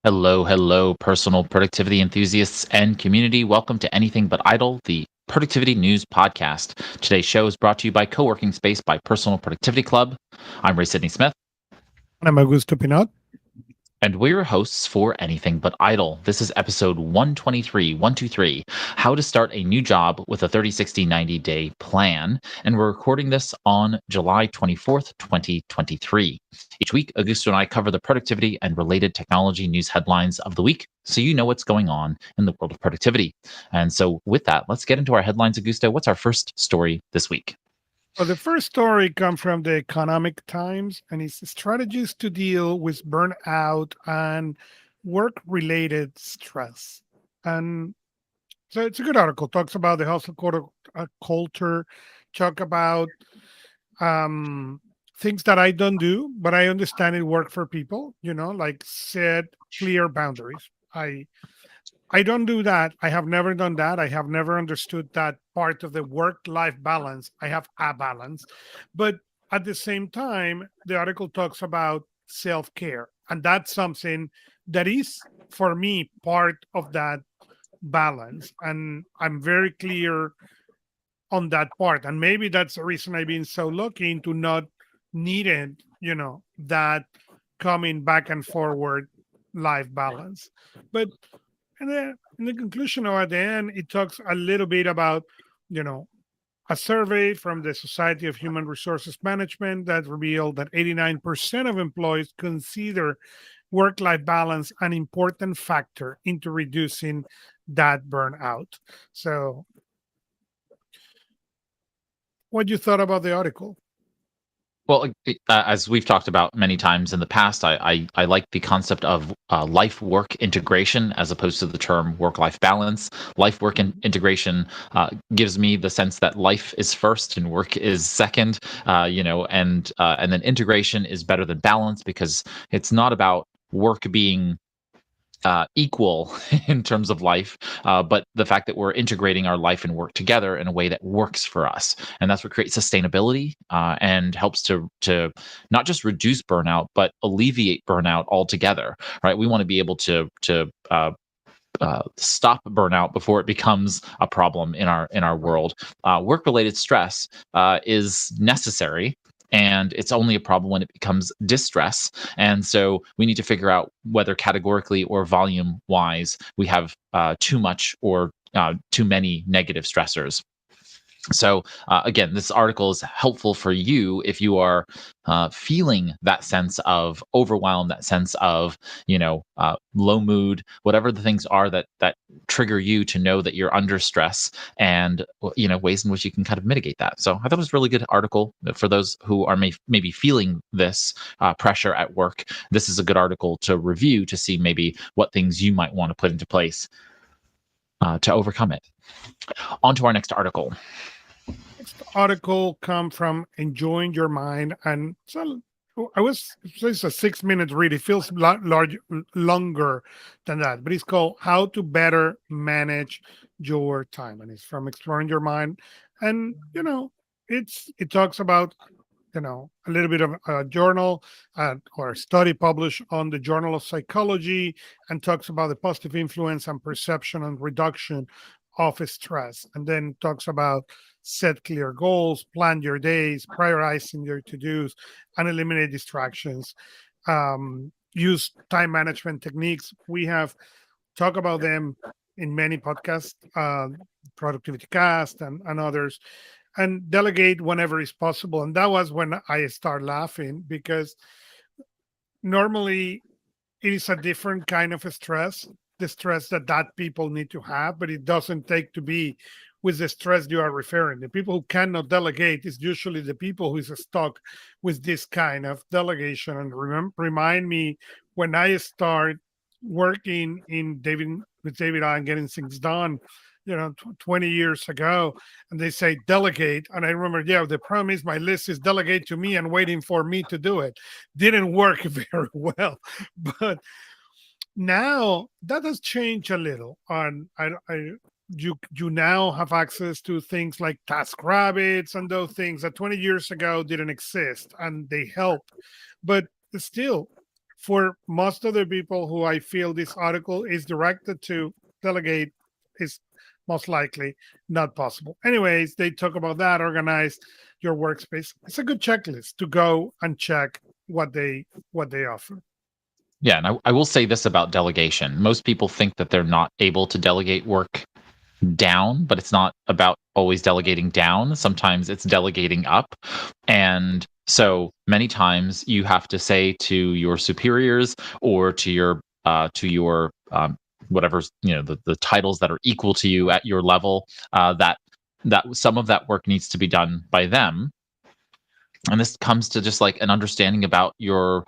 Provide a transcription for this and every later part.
Hello, hello, personal productivity enthusiasts and community. Welcome to Anything But Idle, the productivity news podcast. Today's show is brought to you by Co-working Space by Personal Productivity Club. I'm Ray Sidney-Smith, I'm Augusto Pinaud. and we're your hosts for Anything But Idle. This is episode 123, How to Start a New Job with a 30, 60, 90-Day Plan. And we're recording this on July 24th, 2023. Each week, Augusto and I cover the productivity and related technology news headlines of the week so you know what's going on in the world of productivity. And so with that, let's get into our headlines. Augusto, what's our first story this week? Well, the first story comes from the Economic Times, and it's strategies to deal with burnout and work-related stress. And so it's a good article. Talks about the hustle culture, talk about um, things that I don't do, but I understand it work for people. Like set clear boundaries. I don't do that. I have never done that. I have never understood that part of the work life balance. I have a balance. But at the same time, the article talks about self care. And that's something that is, for me, part of that balance. And I'm very clear on that part. And maybe that's the reason I've been so lucky into not needing, that coming back and forward life balance. But and then in the conclusion or at the end, it talks a little bit about, you know, a survey from the Society of Human Resources Management that revealed that 89% of employees consider work life balance an important factor into reducing that burnout. So, what you thought about the article? Well, as we've talked about many times in the past, I like the concept of life work integration as opposed to the term work life balance. Life work integration gives me the sense that life is first and work is second, and then integration is better than balance because it's not about work being equal in terms of life, but the fact that we're integrating our life and work together in a way that works for us, and that's what creates sustainability and helps to not just reduce burnout but alleviate burnout altogether. Right? We want to be able to stop burnout before it becomes a problem in our Right. world. Work related stress is necessary. And it's only a problem when it becomes distress. And so we need to figure out whether categorically or volume wise we have too much or too many negative stressors. So again, this article is helpful for you if you are feeling that sense of overwhelm, that sense of low mood, whatever the things are that trigger you to know that you're under stress, and ways in which you can kind of mitigate that. So I thought it was a really good article for those who are maybe feeling this pressure at work. This is a good article to review to see maybe what things you might want to put into place to overcome it. On to our next article. Next article come from Enjoying Your Mind, and so it's a 6 minute read. It feels longer than that, but it's called "How to Better Manage Your Time," and it's from Exploring Your Mind. And it talks about a little bit of a journal or a study published on the Journal of Psychology, and talks about the positive influence and perception and reduction of stress. And then talks about set clear goals, plan your days, prioritizing your to-dos, and eliminate distractions. Use time management techniques. We have talked about them in many podcasts, Productivity Cast and others, and delegate whenever is possible. And that was when I start laughing, because normally it is a different kind of stress, the stress that people need to have, but it doesn't take to be with the stress you are referring. The people who cannot delegate is usually the people who is stuck with this kind of delegation. And remind me when I start working in David with David and getting things done, 20 years ago, and they say delegate. And I remember, yeah, the problem is my list is delegate to me and waiting for me to do it. Didn't work very well. But now that has changed a little. And you now have access to things like task rabbits and those things that 20 years ago didn't exist, and they help. But still, for most of the people who I feel this article is directed to, delegate is most likely not possible. Anyways, they talk about that. Organize your workspace. It's a good checklist to go and check what they offer. Yeah, and I will say this about delegation. Most people think that they're not able to delegate work down, but it's not about always delegating down. Sometimes it's delegating up. And so many times you have to say to your superiors or to your whatever's, the titles that are equal to you at your level, that some of that work needs to be done by them. And this comes to just like an understanding about your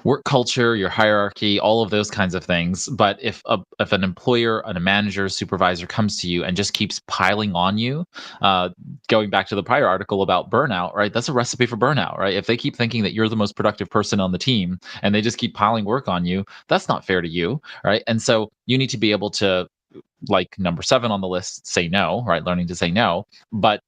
work culture, your hierarchy, all of those kinds of things. But if an employer and a manager, supervisor comes to you and just keeps piling on you, uh, going back to the prior article about burnout, right? That's a recipe for burnout, right? If they keep thinking that you're the most productive person on the team and they just keep piling work on you, that's not fair to you, right? And so you need to be able to, like number 7 on the list, say no, right? Learning to say no, but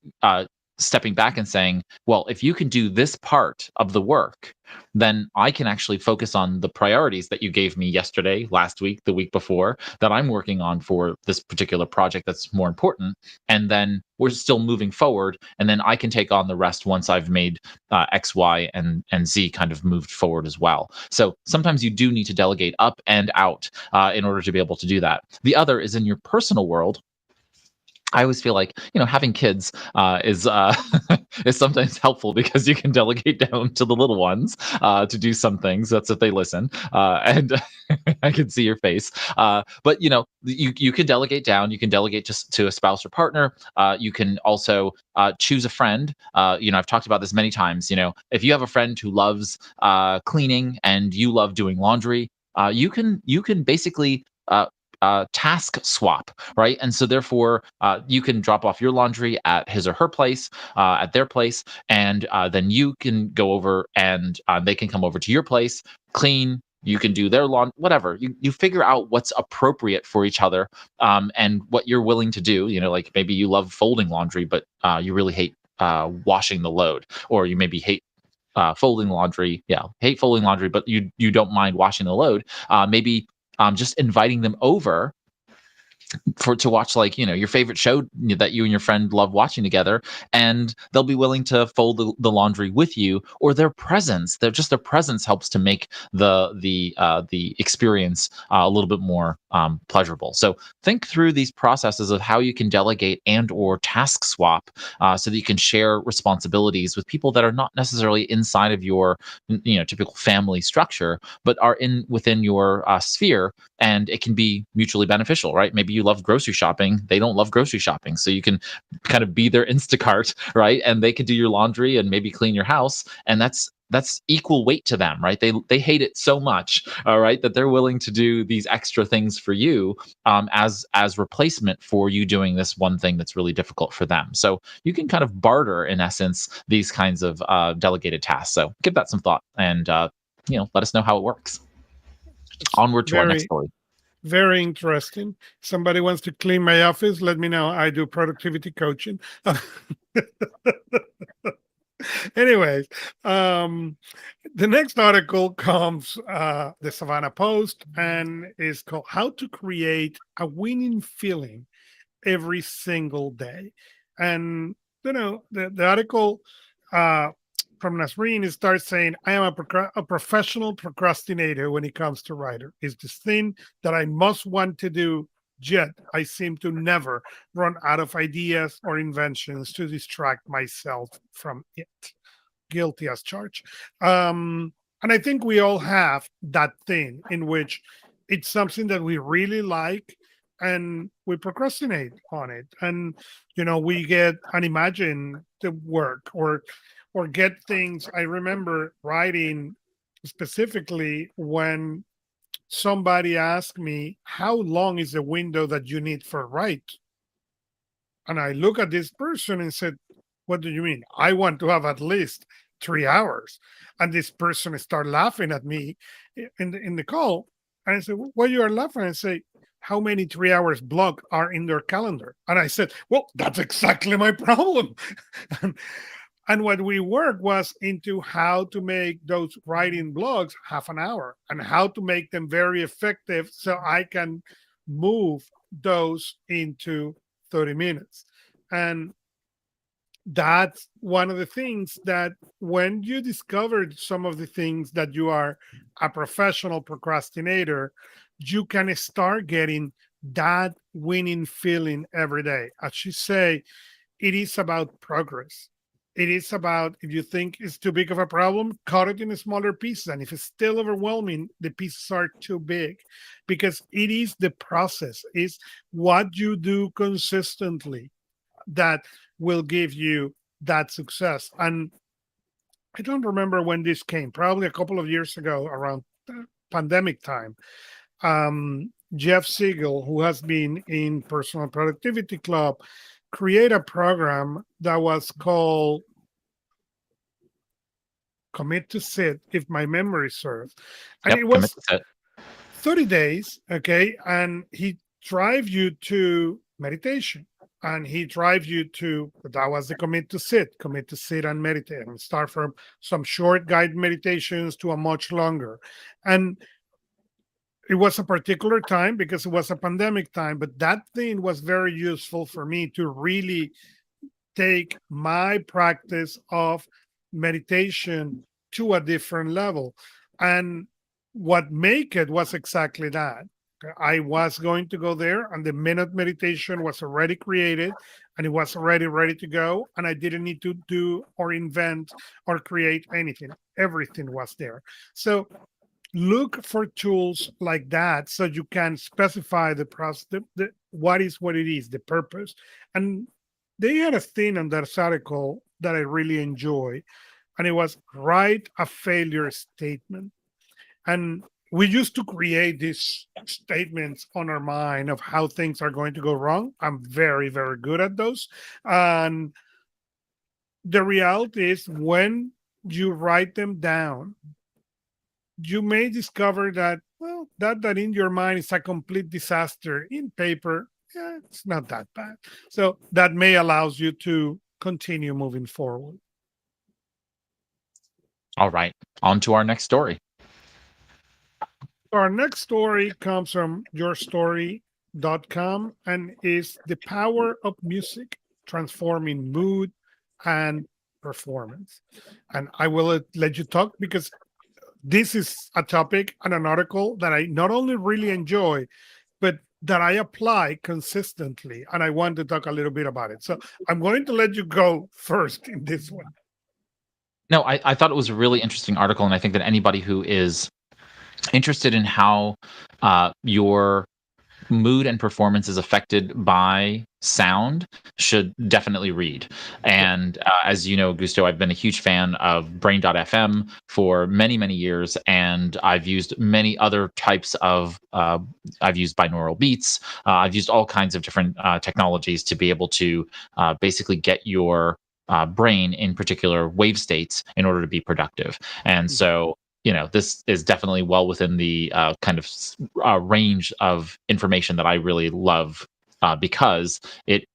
stepping back and saying, well, if you can do this part of the work, then I can actually focus on the priorities that you gave me yesterday, last week, the week before, that I'm working on for this particular project that's more important. And then we're still moving forward. And then I can take on the rest once I've made X, Y, and Z kind of moved forward as well. So sometimes you do need to delegate up and out in order to be able to do that. The other is in your personal world. I always feel like, having kids is is sometimes helpful because you can delegate down to the little ones to do some things. That's if they listen, and I can see your face. But you can delegate down. You can delegate just to a spouse or partner. You can also choose a friend. I've talked about this many times. If you have a friend who loves cleaning and you love doing laundry, you can basically task swap, right? And so therefore, you can drop off your laundry at his or her place, at their place, and then you can go over and they can come over to your place, clean. You can do their lawn, whatever. You figure out what's appropriate for each other, and what you're willing to do. Like maybe you love folding laundry, but you really hate washing the load, or you maybe hate folding laundry. Yeah, hate folding laundry, but you don't mind washing the load. Maybe just inviting them over to watch, like, your favorite show that you and your friend love watching together, and they'll be willing to fold the laundry with you, or their presence helps to make the experience a little bit more pleasurable. So think through these processes of how you can delegate and or task swap, so that you can share responsibilities with people that are not necessarily inside of your typical family structure, but are within your sphere, and it can be mutually beneficial, right? Maybe you love grocery shopping, they don't love grocery shopping, so you can kind of be their Instacart, right? And they could do your laundry and maybe clean your house, and that's equal weight to them, right? They hate it so much, all right, that they're willing to do these extra things for you, as replacement for you doing this one thing that's really difficult for them. So you can kind of barter, in essence, these kinds of delegated tasks. So give that some thought, and let us know how it works. It's Onward to our next very, story. very interesting. Somebody wants to clean my office, let me know. I do productivity coaching. Anyways, the next article comes the Savannah Post and is called "How to Create a Winning Feeling Every Single Day." And the article uh, from Nasreen, it starts saying, "I am a professional procrastinator when it comes to writer. It's this thing that I must want to do, yet I seem to never run out of ideas or inventions to distract myself from it." Guilty as charged. And I think we all have that thing in which it's something that we really like and we procrastinate on it. And we get and imagine the work or get things. I remember writing specifically when somebody asked me, "How long is the window that you need for write?" And I look at this person and said, "What do you mean? I want to have at least 3 hours." And this person start laughing at me in the call. And I said, "Why you are laughing?" I say, "How many 3 hours block are in their calendar?" And I said, "Well, that's exactly my problem." And what we worked was into how to make those writing blogs half an hour and how to make them very effective so I can move those into 30 minutes. And that's one of the things that when you discovered some of the things that you are a professional procrastinator, you can start getting that winning feeling every day. As you say, it is about progress. It is about if you think it's too big of a problem, cut it in smaller pieces. And if it's still overwhelming, the pieces are too big because it is the process, is what you do consistently that will give you that success. And I don't remember when this came, probably a couple of years ago around pandemic time. Jeff Siegel, who has been in Personal Productivity Club, create a program that was called Commit to Sit, if my memory serves. And Yep, it commit was to set. 30 days, okay? And he drive you to meditation. And he drives you to, that was the commit to sit and meditate and start from some short guided meditations to a much longer. And it was a particular time because it was a pandemic time, but that thing was very useful for me to really take my practice of meditation to a different level. And what make it was exactly that. I was going to go there and the minute meditation was already created and it was already ready to go. And I didn't need to do or invent or create anything. Everything was there. So look for tools like that so you can specify the process, what is what it is, the purpose. And they had a thing on that article that I really enjoy, and it was write a failure statement. And we used to create these statements on our mind of how things are going to go wrong. I'm very, very good at those. And the reality is, when you write them down, you may discover that, well, that in your mind is a complete disaster. In paper, yeah, it's not that bad. So that may allows you to continue moving forward. All right, on to our next story. Our next story comes from yourstory.com and is the power of music transforming mood and performance. And I will let you talk because this is a topic and an article that I not only really enjoy, but that I apply consistently. And I want to talk a little bit about it. So I'm going to let you go first in this one. No, I thought it was a really interesting article, and I think that anybody who is interested in how your mood and performance is affected by sound should definitely read. And as you know, Gusto, I've been a huge fan of Brain.fm for many, many years, and I've used many other types of, I've used binaural beats, I've used all kinds of different technologies to be able to basically get your brain in particular wave states in order to be productive. And so this is definitely well within the kind of range of information that I really love because it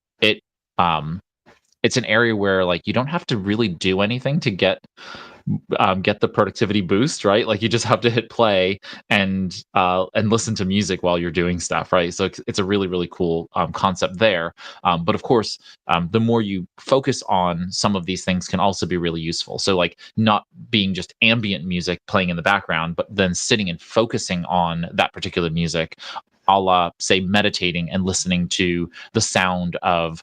it's an area where like you don't have to really do anything to get the productivity boost, right? Like you just have to hit play and listen to music while you're doing stuff, right? So it's a really really cool concept there. But of course, the more you focus on some of these things can also be really useful. So like not being just ambient music playing in the background, but then sitting and focusing on that particular music, a la say meditating and listening to the sound of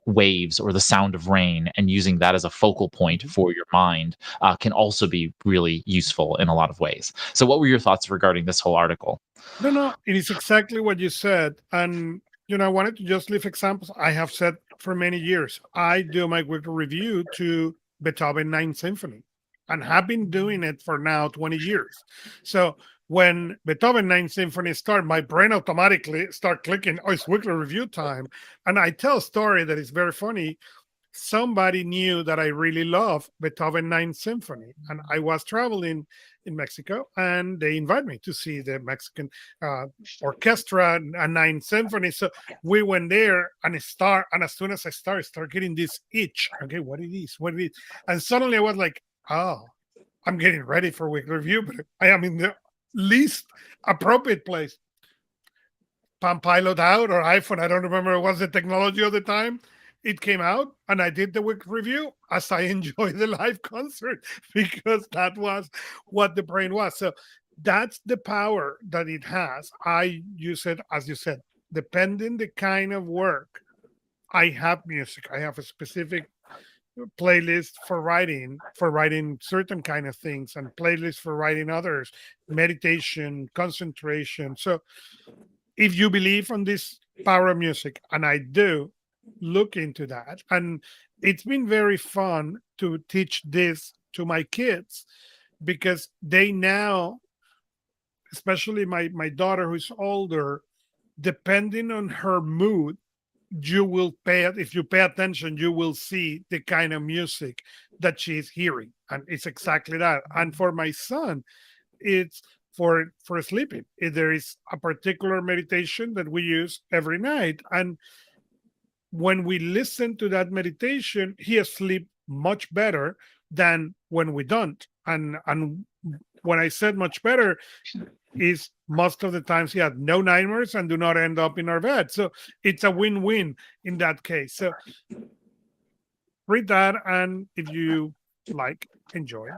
waves or the sound of rain and using that as a focal point for your mind can also be really useful in a lot of ways. So what were your thoughts regarding this whole article? No, no, it is exactly what you said. And, I wanted to just leave examples. I have said for many years, I do my weekly review to Beethoven Ninth Symphony and have been doing it for now 20 years. So when Beethoven Ninth Symphony start, my brain automatically start clicking, oh, it's weekly review time. And I tell a story that is very funny. somebody knew that I really love Beethoven Ninth Symphony, and I was traveling in Mexico, and they invited me to see the Mexican uh, orchestra and Ninth Symphony. So we went there and and as soon as I start getting this itch. Okay, what it is, what it is, and suddenly I was like, oh, I'm getting ready for weekly review, but I am in the least appropriate place. Palm Pilot out or iPhone, I don't remember what was the technology of the time. It came out and I did the week review as I enjoyed the live concert because that was what the brain was. So that's the power that it has. I use it, as you said, depending the kind of work. I have music. I have a specific playlist for writing certain kind of things, and playlists for writing others, meditation, concentration. So if you believe on this power of music, and I do, look into that. And it's been very fun to teach this to my kids because they now, especially my daughter who's older, depending on her mood, you will pay if you pay attention, you will see the kind of music that she's hearing. And it's exactly that. And for my son, it's for sleeping. There is a particular meditation that we use every night, and when we listen to that meditation, he sleep much better than when we don't. And when I said much better, is most of the times he had no nightmares and do not end up in our bed. So it's a win-win in that case. So read that, and if you like, enjoy.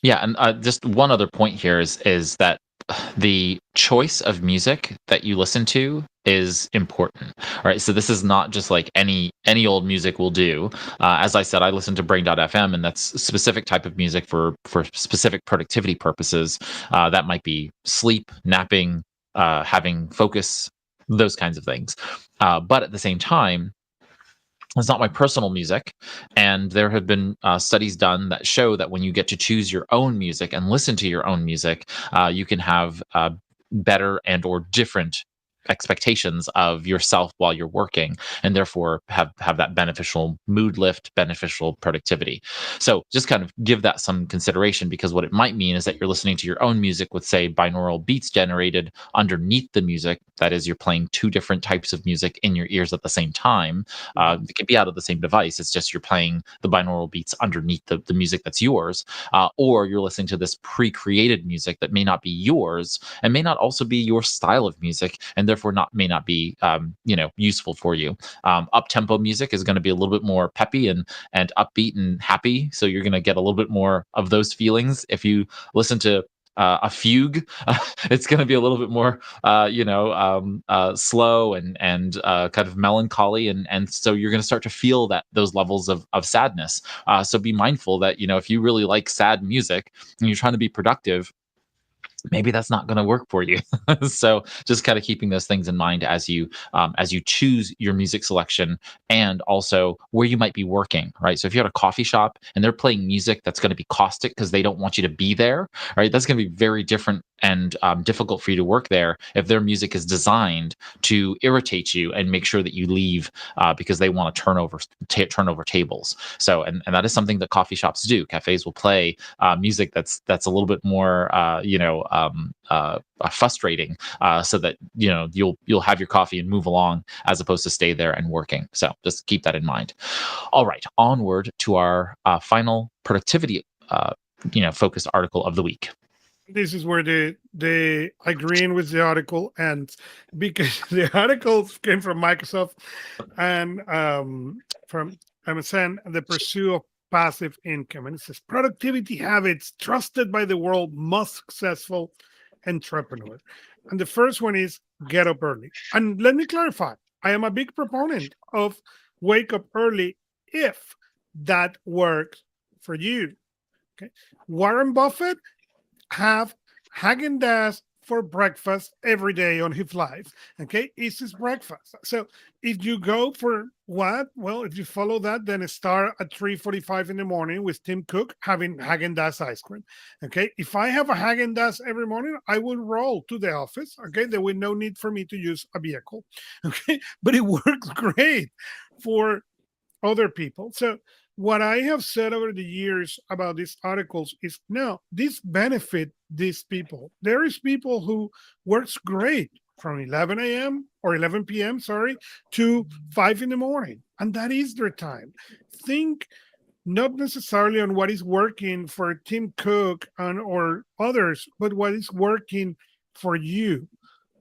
Yeah, and just one other point here is that the choice of music that you listen to is important, right? So this is not just like any old music will do. As I said, I listen to Brain.fm, and that's a specific type of music for specific productivity purposes. That might be sleep, napping, having focus, those kinds of things. But at the same time, it's not my personal music, and there have been studies done that show that when you get to choose your own music and listen to your own music, you can have better and or different expectations of yourself while you're working, and therefore have that beneficial mood lift, beneficial productivity. So just kind of give that some consideration, because what it might mean is that you're listening to your own music with, say, binaural beats generated underneath the music. That is, you're playing two different types of music in your ears at the same time. It can be out of the same device. It's just you're playing the binaural beats underneath the music that's yours, or you're listening to this pre-created music that may not be yours and may not also be your style of music, and therefore may not be useful for you. Up tempo music is going to be a little bit more peppy and upbeat and happy, so you're going to get a little bit more of those feelings. If you listen to a fugue, it's going to be a little bit more, slow and kind of melancholy, and so you're going to start to feel those levels of sadness. So be mindful that if you really like sad music and you're trying to be productive, maybe that's not going to work for you. So just kind of keeping those things in mind as you choose your music selection, and also where you might be working, right? So if you're at a coffee shop and they're playing music that's going to be caustic because they don't want you to be there, right? That's going to be very different and difficult for you to work there if their music is designed to irritate you and make sure that you leave because they want to turn over tables. So and that is something that coffee shops do. Cafes will play music that's a little bit more frustrating, so that you'll have your coffee and move along, as opposed to stay there and working. So just keep that in mind. All right, onward to our final productivity focused article of the week. This is where the agreeing with the article ends, because the article came from Microsoft and from MSN, the pursuit of passive income. And it says productivity habits trusted by the world's most successful entrepreneur. And the first one is get up early. And let me clarify, I am a big proponent of wake up early if that works for you. Okay. Warren Buffett have Haagen-Dazs for breakfast every day on his life. Okay, it's his breakfast. So if you go for what? Well, if you follow that, then start at 3:45 in the morning with Tim Cook having Haagen-Dazs ice cream. Okay, if I have a Haagen-Dazs every morning, I will roll to the office. Okay, there will no need for me to use a vehicle. Okay, but it works great for other people. So what I have said over the years about these articles is no, these benefit these people. There is people who works great from 11 a.m. or 11 p.m. sorry to 5 in the morning, and that is their time. Think not necessarily on what is working for Tim Cook and or others, but what is working for you.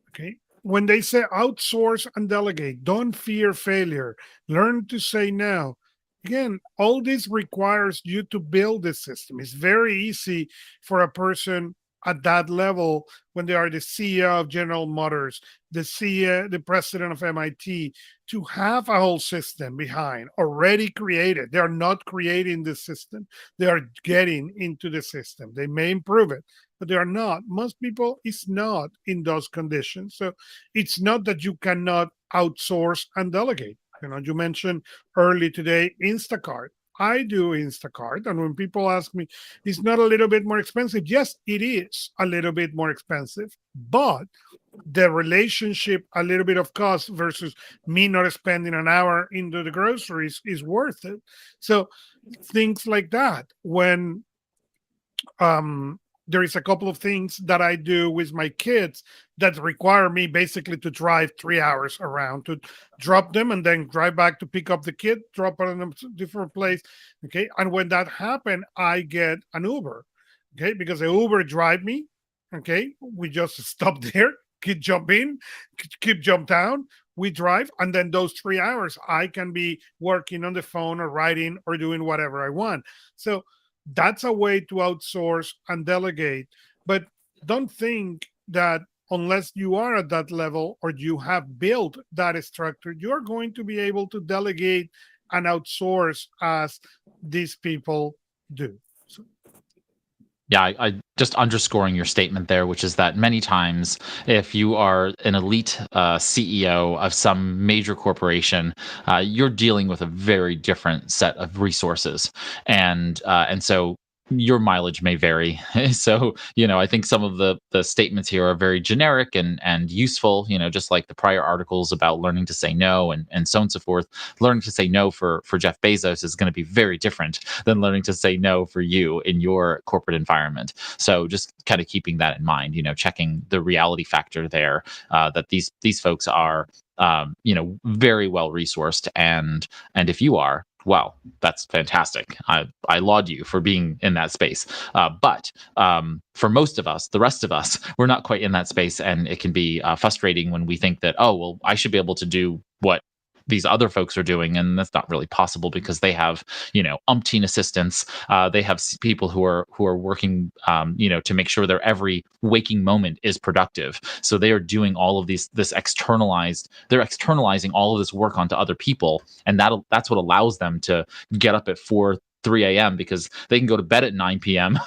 Okay. When they say outsource and delegate, don't fear failure, learn to say no. Again, all this requires you to build this system. It's very easy for a person at that level when they are the CEO of General Motors, the CEO, the president of MIT, to have a whole system behind already created. They are not creating the system, they are getting into the system. They may improve it, but they are not. Most people is not in those conditions. So it's not that you cannot outsource and delegate. You mentioned early today Instacart. I do Instacart, and when people ask me, "It's not a little bit more expensive?" Yes, it is a little bit more expensive, but the relationship, a little bit of cost versus me not spending an hour into the groceries is worth it. So things like that. When there is a couple of things that I do with my kids that require me basically to drive 3 hours around to drop them and then drive back to pick up the kid, drop it in a different place. Okay. And when that happens, I get an Uber. Okay. Because the Uber drive me. Okay. We just stop there, kid jump in, kid jump down. We drive. And then those 3 hours, I can be working on the phone or writing or doing whatever I want. So that's a way to outsource and delegate. But don't think that unless you are at that level or you have built that structure, you're going to be able to delegate and outsource as these people do. So. Yeah, I just underscoring your statement there, which is that many times, if you are an elite CEO of some major corporation, you're dealing with a very different set of resources, and so your mileage may vary. So, I think some of the statements here are very generic and useful. Just like the prior articles about learning to say no and so on and so forth. Learning to say no for Jeff Bezos is going to be very different than learning to say no for you in your corporate environment. So just kind of keeping that in mind, checking the reality factor there, that these folks are very well resourced, and if you are, well, that's fantastic. I laud you for being in that space. But for most of us, the rest of us, we're not quite in that space, and it can be frustrating when we think that, oh, well, I should be able to do what these other folks are doing, and that's not really possible because they have umpteen assistants. They have people who are working to make sure their every waking moment is productive. So they are doing all of this externalized. They're externalizing all of this work onto other people, and that's what allows them to get up at 3 a.m. because they can go to bed at 9 p.m.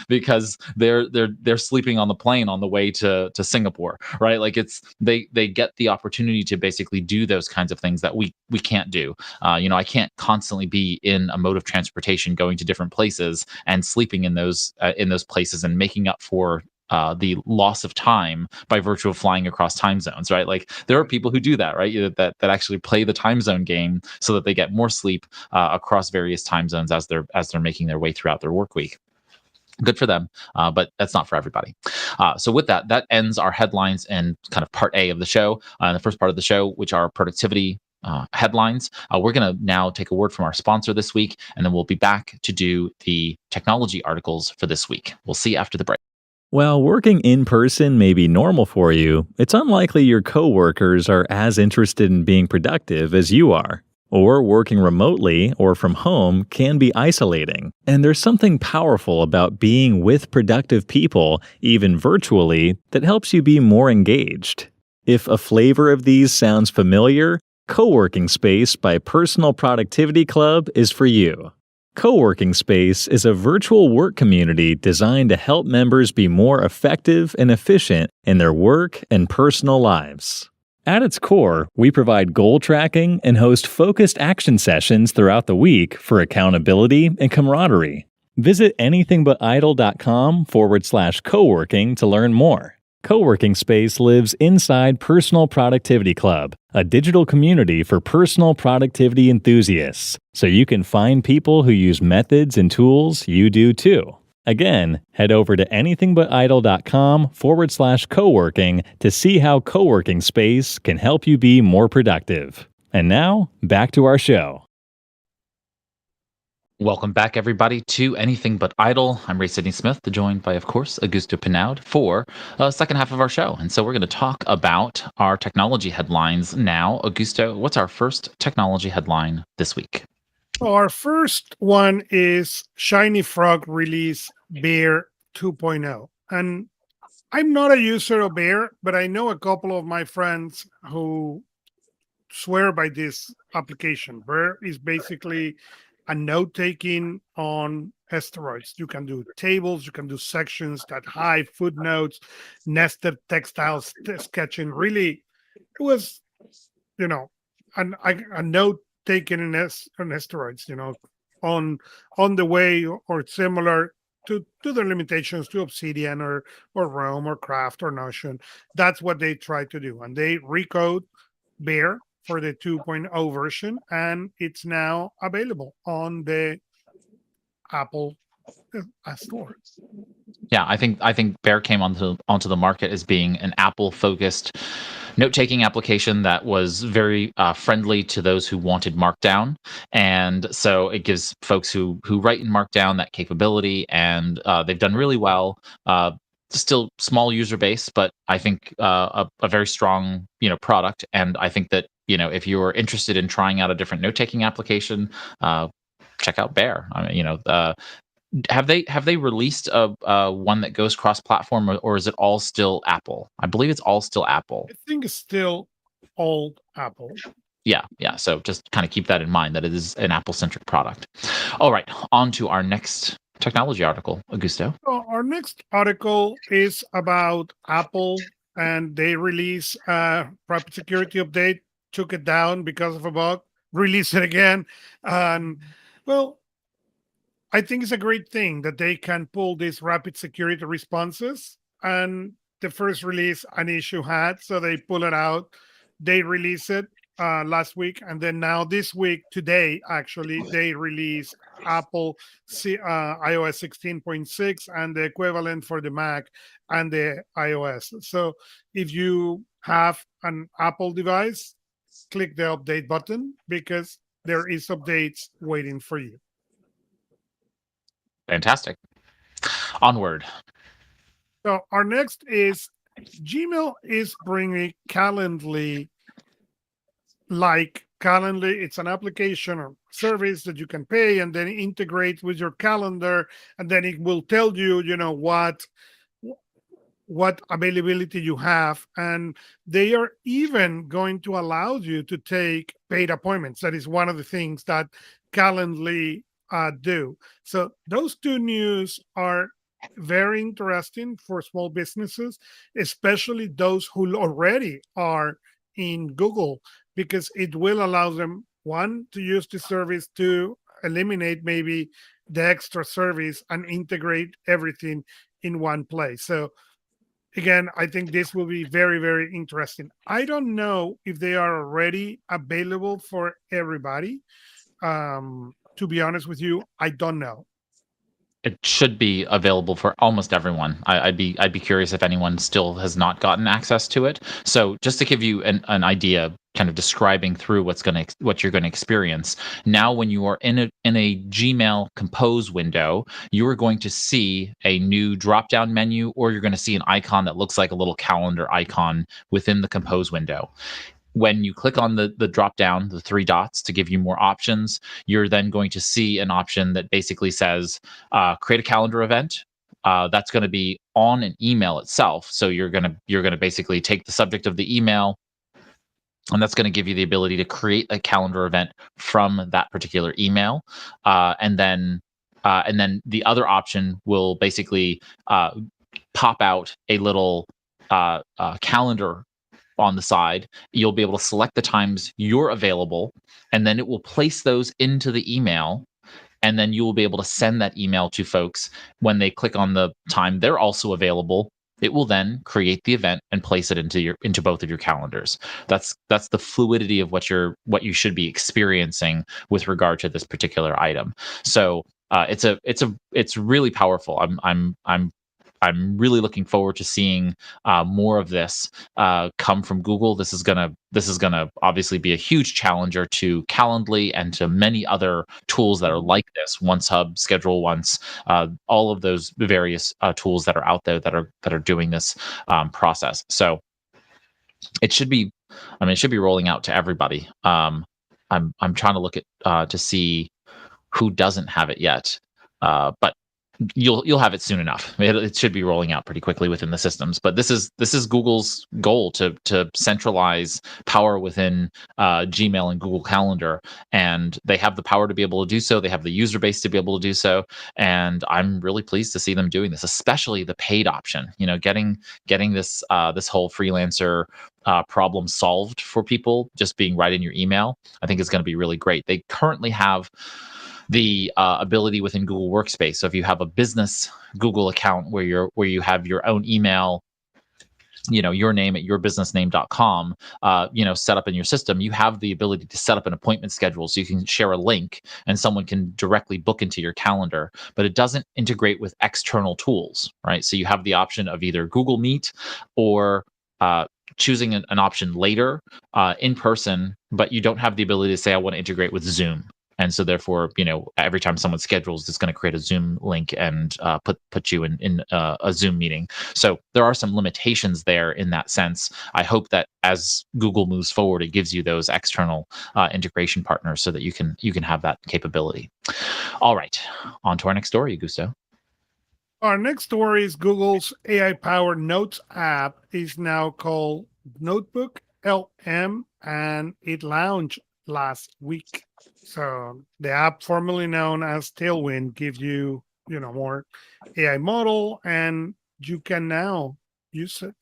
Because they're sleeping on the plane on the way to Singapore, right? Like they get the opportunity to basically do those kinds of things that we can't do. I can't constantly be in a mode of transportation going to different places and sleeping in those places and making up for the loss of time by virtue of flying across time zones, right? Like there are people who do that, right? That actually play the time zone game so that they get more sleep across various time zones as they're making their way throughout their work week. Good for them, but that's not for everybody. So with that ends our headlines and kind of part A of the show. The first part of the show, which are productivity headlines. We're going to now take a word from our sponsor this week, and then we'll be back to do the technology articles for this week. We'll see you after the break. While working in person may be normal for you, it's unlikely your coworkers are as interested in being productive as you are. Or working remotely or from home can be isolating. And there's something powerful about being with productive people, even virtually, that helps you be more engaged. If a flavor of these sounds familiar, Co-working Space by Personal Productivity Club is for you. Co-working Space is a virtual work community designed to help members be more effective and efficient in their work and personal lives. At its core, we provide goal tracking and host focused action sessions throughout the week for accountability and camaraderie. Visit anythingbutidle.com/co-working to learn more. Co-working Space lives inside Personal Productivity Club, a digital community for personal productivity enthusiasts, so you can find people who use methods and tools you do too. Again, head over to anythingbutidle.com/co-working to see how Co-working Space can help you be more productive. And now, back to our show. Welcome back, everybody, to Anything But Idle. I'm Ray Sidney-Smith, joined by, of course, Augusto Pinaud for the second half of our show. And so we're going to talk about our technology headlines now. Augusto, what's our first technology headline this week? Our first one is Shiny Frog release Bear 2.0. And I'm not a user of Bear, but I know a couple of my friends who swear by this application. Bear is basically a note-taking on asteroids. You can do tables, you can do sections that hide footnotes, nested textile sketching. Really, it was, a note taken on asteroids, on the way or similar to the limitations to Obsidian or Rome or Craft or Notion. That's what they try to do. And they recode Bear for the 2.0 version, and it's now available on the Apple store. Yeah, I think Bear came onto the market as being an Apple-focused note-taking application that was very friendly to those who wanted Markdown, and so it gives folks who write in Markdown that capability, and they've done really well. Still small user base, but I think a very strong product, and I think that if you're interested in trying out a different note-taking application, check out Bear. I mean, have they released a one that goes cross-platform, or is it all still Apple? I believe it's all still Apple. I think it's still old Apple. Yeah. So just kind of keep that in mind, that it is an Apple-centric product. All right, on to our next technology article, Augusto. So our next article is about Apple, and they release a private security update, took it down because of a bug, release it again. And well, I think it's a great thing that they can pull these rapid security responses. And the first release an issue had, so they pull it out. They release it last week, and then now this week, today actually, they release Apple iOS 16.6 and the equivalent for the Mac and the iOS. So if you have an Apple device, click the update button because there is updates waiting for you. Fantastic. Onward. So our next is Gmail is bringing Calendly. Like Calendly, it's an application or service that you can pay and then integrate with your calendar, and then it will tell you, what availability you have, and they are even going to allow you to take paid appointments. That is one of the things that Calendly do. So those two news are very interesting for small businesses, especially those who already are in Google, because it will allow them, one, to use the service to eliminate maybe the extra service and integrate everything in one place. So again, I think this will be very, very interesting. I don't know if they are already available for everybody. To be honest with you, I don't know. It should be available for almost everyone. I'd be curious if anyone still has not gotten access to it. So just to give you an idea, kind of describing through what you're going to experience. Now, when you are in a Gmail Compose window, you are going to see a new drop-down menu, or you're going to see an icon that looks like a little calendar icon within the Compose window. When you click on the drop down, the three dots to give you more options, you're then going to see an option that basically says create a calendar event. That's going to be on an email itself. So you're gonna basically take the subject of the email, and that's going to give you the ability to create a calendar event from that particular email, and then the other option will basically pop out a little calendar on the side. You'll be able to select the times you're available, and then it will place those into the email, and then you will be able to send that email to folks when they click on the time they're also available. it will then create the event and place it into both of your calendars. That's the fluidity of what you should be experiencing with regard to this particular item. So it's really powerful. I'm really looking forward to seeing more of this come from Google. This is gonna obviously be a huge challenger to Calendly and to many other tools that are like this. OneHub, Schedule Once, all of those various tools that are out there that are doing this process. So it should be, it should be rolling out to everybody. I'm trying to look at to see who doesn't have it yet, but you'll have it soon enough. It should be rolling out pretty quickly within the systems. But this is Google's goal to centralize power within Gmail and Google Calendar, and they have the power to be able to do so. They have the user base to be able to do so, and I'm really pleased to see them doing this, especially the paid option. Getting this this whole freelancer problem solved for people just being right in your email, I think is going to be really great. They currently have the ability within Google Workspace. So if you have a business Google account where you have your own email, your name at yourbusinessname.com, set up in your system, you have the ability to set up an appointment schedule. So you can share a link and someone can directly book into your calendar, but it doesn't integrate with external tools, right? So you have the option of either Google Meet or choosing an option later in person, but you don't have the ability to say, I want to integrate with Zoom. And so therefore, every time someone schedules, it's going to create a Zoom link and put you in a Zoom meeting. So there are some limitations there in that sense. I hope that as Google moves forward, it gives you those external integration partners so that you can have that capability. All right, on to our next story, Augusto. Our next story is Google's AI-powered Notes app is now called Notebook LM, and it launched last week. So the app formerly known as Tailwind gives you, more AI model, and you can now use it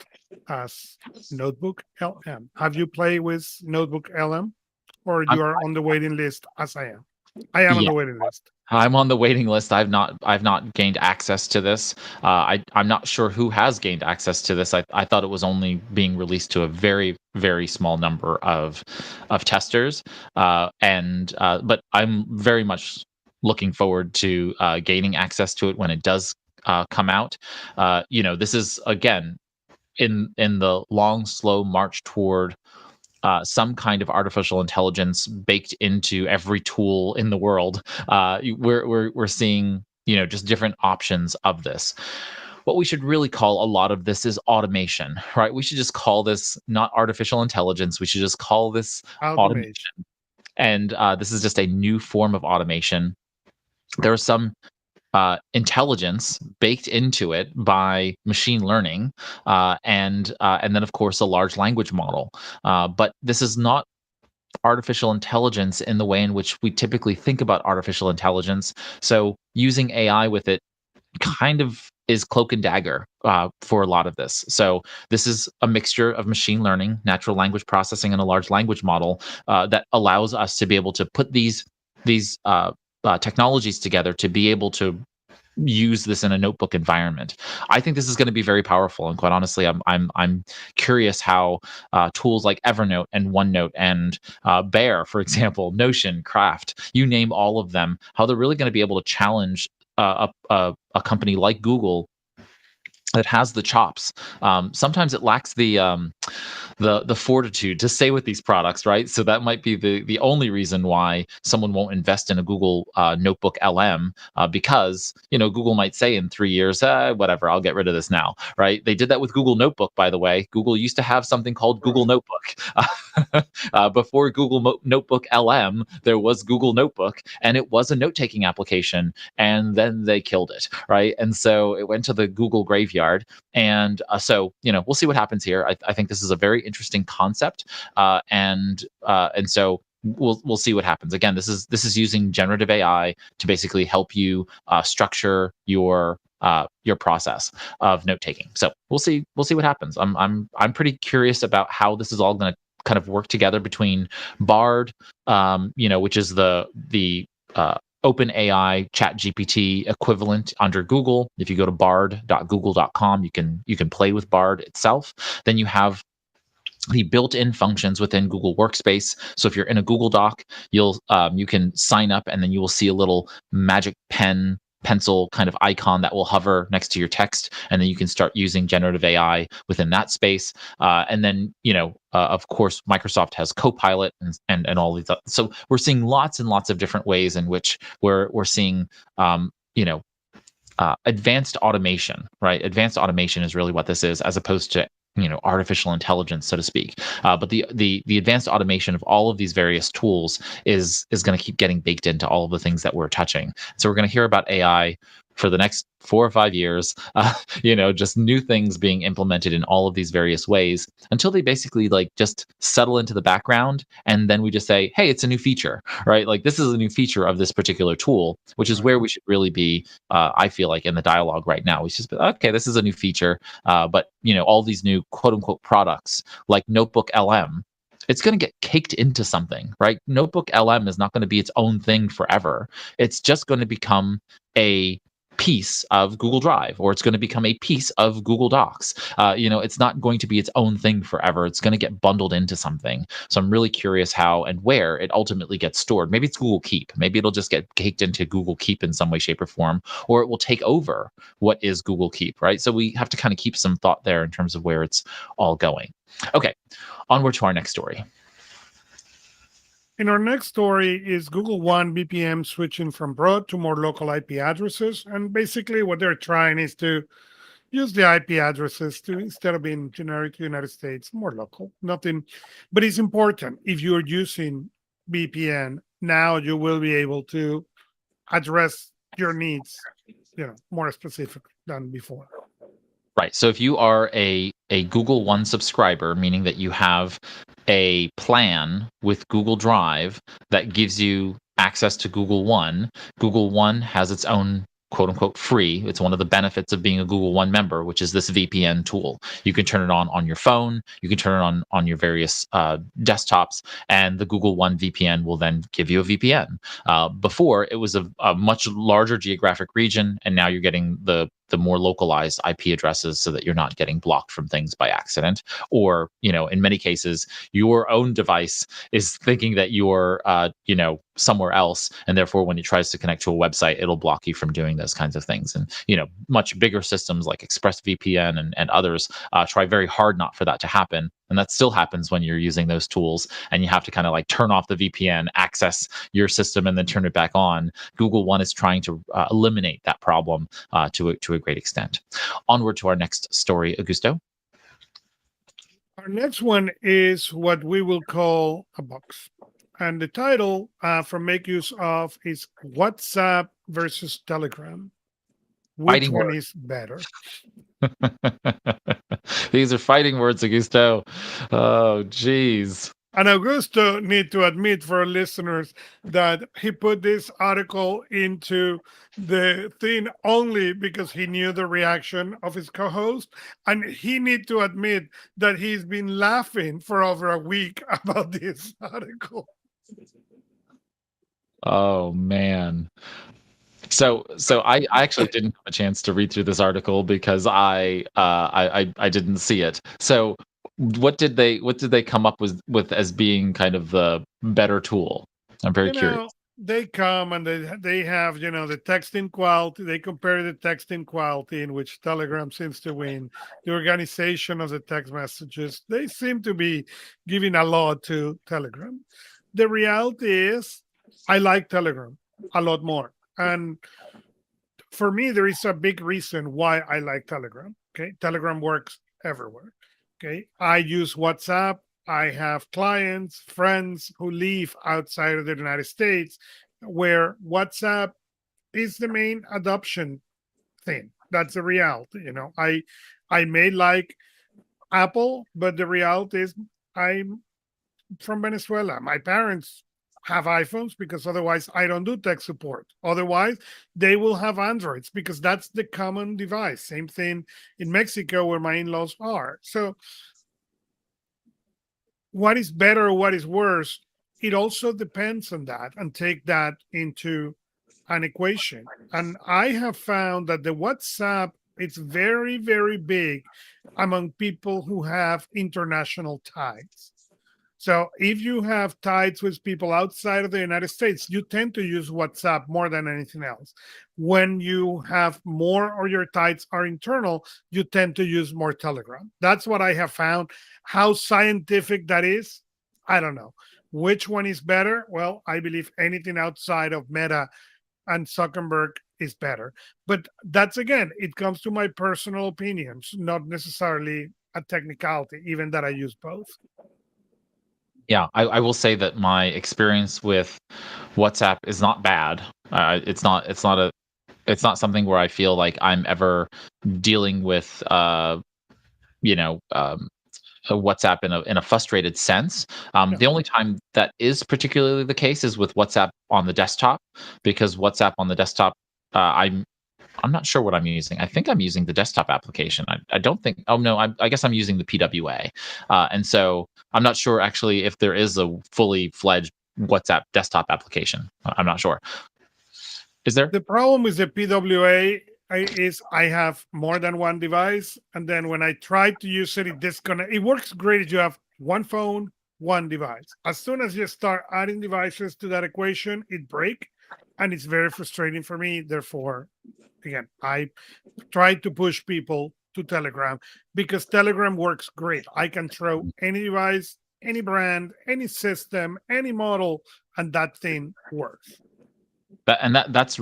as Notebook LM. Have you played with Notebook LM, or you are on the waiting list as I am? I am on the waiting list. I'm on the waiting list. I've not gained access to this. I'm not sure who has gained access to this. I thought it was only being released to a very, very small number of testers. But I'm very much looking forward to gaining access to it when it does come out. This is again in the long, slow march toward some kind of artificial intelligence baked into every tool in the world. We're seeing just different options of this. What we should really call a lot of this is automation, right? We should just call this not artificial intelligence. We should just call this automation. And this is just a new form of automation. There are some intelligence baked into it by machine learning, and then of course a large language model. But this is not artificial intelligence in the way in which we typically think about artificial intelligence. So using AI with it kind of is cloak and dagger for a lot of this. So this is a mixture of machine learning, natural language processing, and a large language model that allows us to be able to put these technologies together to be able to use this in a notebook environment. I think this is going to be very powerful, and quite honestly, I'm curious how tools like Evernote and OneNote and Bear, for example, Notion, Craft, you name all of them, how they're really going to be able to challenge a company like Google that has the chops. Sometimes it lacks the fortitude to stay with these products, right? So that might be the only reason why someone won't invest in a Google Notebook LM, because Google might say in 3 years, whatever, I'll get rid of this now, right? They did that with Google Notebook, by the way. Google used to have something called Google Notebook. Before Google Notebook LM, there was Google Notebook, and it was a note-taking application, and then they killed it, right? And so it went to the Google graveyard. And so we'll see what happens here. I think this is a very interesting concept, and so we'll see what happens. Again, this is using generative AI to basically help you structure your process of note taking. So we'll see what happens. I'm pretty curious about how this is all going to kind of work together between Bard, which is the OpenAI ChatGPT equivalent under Google. If you go to bard.google.com, you can play with Bard itself. Then you have the built-in functions within Google Workspace. So if you're in a Google Doc, you can sign up, and then you will see a little magic pen pencil kind of icon that will hover next to your text, and then you can start using generative AI within that space. And then of course, Microsoft has Copilot and all these. So we're seeing lots and lots of different ways in which we're seeing you know advanced automation, right? Advanced automation is really what this is, as opposed to artificial intelligence, so to speak. But the advanced automation of all of these various tools is going to keep getting baked into all of the things that we're touching. So we're going to hear about AI for the next 4 or 5 years, just new things being implemented in all of these various ways until they basically just settle into the background. And then we just say, hey, it's a new feature, right? Like, this is a new feature of this particular tool, which is where we should really be, I feel like, in the dialogue right now. We should just be, okay, this is a new feature. But all these new quote unquote products like Notebook LM, it's going to get caked into something, right? Notebook LM is not going to be its own thing forever. It's just going to become a piece of Google Drive, or it's going to become a piece of Google Docs. It's not going to be its own thing forever. It's going to get bundled into something. So I'm really curious how and where it ultimately gets stored. Maybe it's Google Keep. Maybe it'll just get caked into Google Keep in some way, shape, or form, or it will take over what is Google Keep, right? So we have to kind of keep some thought there in terms of where it's all going. Okay, onward to our next story. In our next story is Google One VPN switching from broad to more local IP addresses. And basically what they're trying is to use the IP addresses to, instead of being generic to United States, more local. Nothing, but it's important. If you're using VPN, now you will be able to address your needs, more specific than before. Right. So if you are a Google One subscriber, meaning that you have a plan with Google Drive that gives you access to Google One has its own quote unquote free. It's one of the benefits of being a Google One member, which is this VPN tool. You can turn it on your phone, you can turn it on your various desktops, and the Google One VPN will then give you a VPN. Before, it was a much larger geographic region, and now you're getting the more localized IP addresses so that you're not getting blocked from things by accident. Or, in many cases, your own device is thinking that you're, somewhere else, and therefore when it tries to connect to a website, it'll block you from doing those kinds of things. And, much bigger systems like ExpressVPN and others try very hard not for that to happen. And that still happens when you're using those tools, and you have to kind of turn off the VPN, access your system, and then turn it back on. Google One is trying to eliminate that problem to a great extent. Onward to our next story, Augusto. Our next one is what we will call a box. And the title from Make Use Of is WhatsApp versus Telegram. Which Fighting one word. is better? These are fighting words, Augusto. Oh, geez. And Augusto need to admit for our listeners that he put this article into the thing only because he knew the reaction of his co-host. And he need to admit that he's been laughing for over a week about this article. Oh, man. So I actually didn't have a chance to read through this article because I didn't see it. So what did they come up with as being kind of the better tool? I'm very curious. They come and they have, the texting quality. They compare the texting quality, in which Telegram seems to win. The organization of the text messages, they seem to be giving a lot to Telegram. The reality is, I like Telegram a lot more. And for me, there is a big reason why I like Telegram. Okay. Telegram works everywhere. Okay. I use WhatsApp. I have clients, friends who live outside of the United States, where WhatsApp is the main adoption thing. That's the reality. I may like Apple, but the reality is I'm from Venezuela. My parents have iPhones because otherwise I don't do tech support. Otherwise, they will have Androids because that's the common device. Same thing in Mexico where my in-laws are. So what is better or what is worse, it also depends on that, and take that into an equation. And I have found that the WhatsApp, it's very, very big among people who have international ties. So if you have ties with people outside of the United States, you tend to use WhatsApp more than anything else. When you have more or your ties are internal, you tend to use more Telegram. That's what I have found. How scientific that is, I don't know. Which one is better? Well, I believe anything outside of Meta and Zuckerberg is better. But that's again, it comes to my personal opinions, not necessarily a technicality, even that I use both. Yeah, I will say that my experience with WhatsApp is not bad. It's not something where I feel like I'm ever dealing with you know um, a WhatsApp in a frustrated sense. No. The only time that is particularly the case is with WhatsApp on the desktop, because WhatsApp on the desktop, I'm not sure what I'm using. I think I'm using the desktop application. I don't think. Oh no, I guess I'm using the PWA, and so I'm not sure actually if there is a fully fledged WhatsApp desktop application. I'm not sure. Is there? The problem with the PWA is I have more than one device, and then when I try to use it, it disconnect. It works great if you have one phone, one device. As soon as you start adding devices to that equation, it breaks, and it's very frustrating for me. Therefore, again, I try to push people to Telegram because Telegram works great. I can throw any device, any brand, any system, any model, and that thing works. That's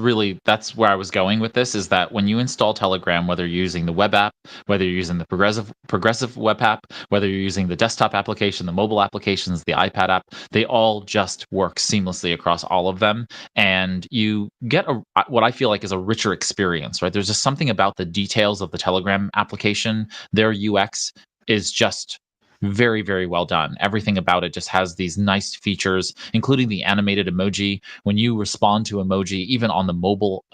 where I was going with this, is that when you install Telegram, whether you're using the web app, whether you're using the progressive web app, whether you're using the desktop application, the mobile applications, the iPad app, they all just work seamlessly across all of them, and you get what I feel like is a richer experience, right? There's just something about the details of the Telegram application. Their UX is just very, very well done. Everything about it just has these nice features, including the animated emoji. When you respond to emoji, even on the mobile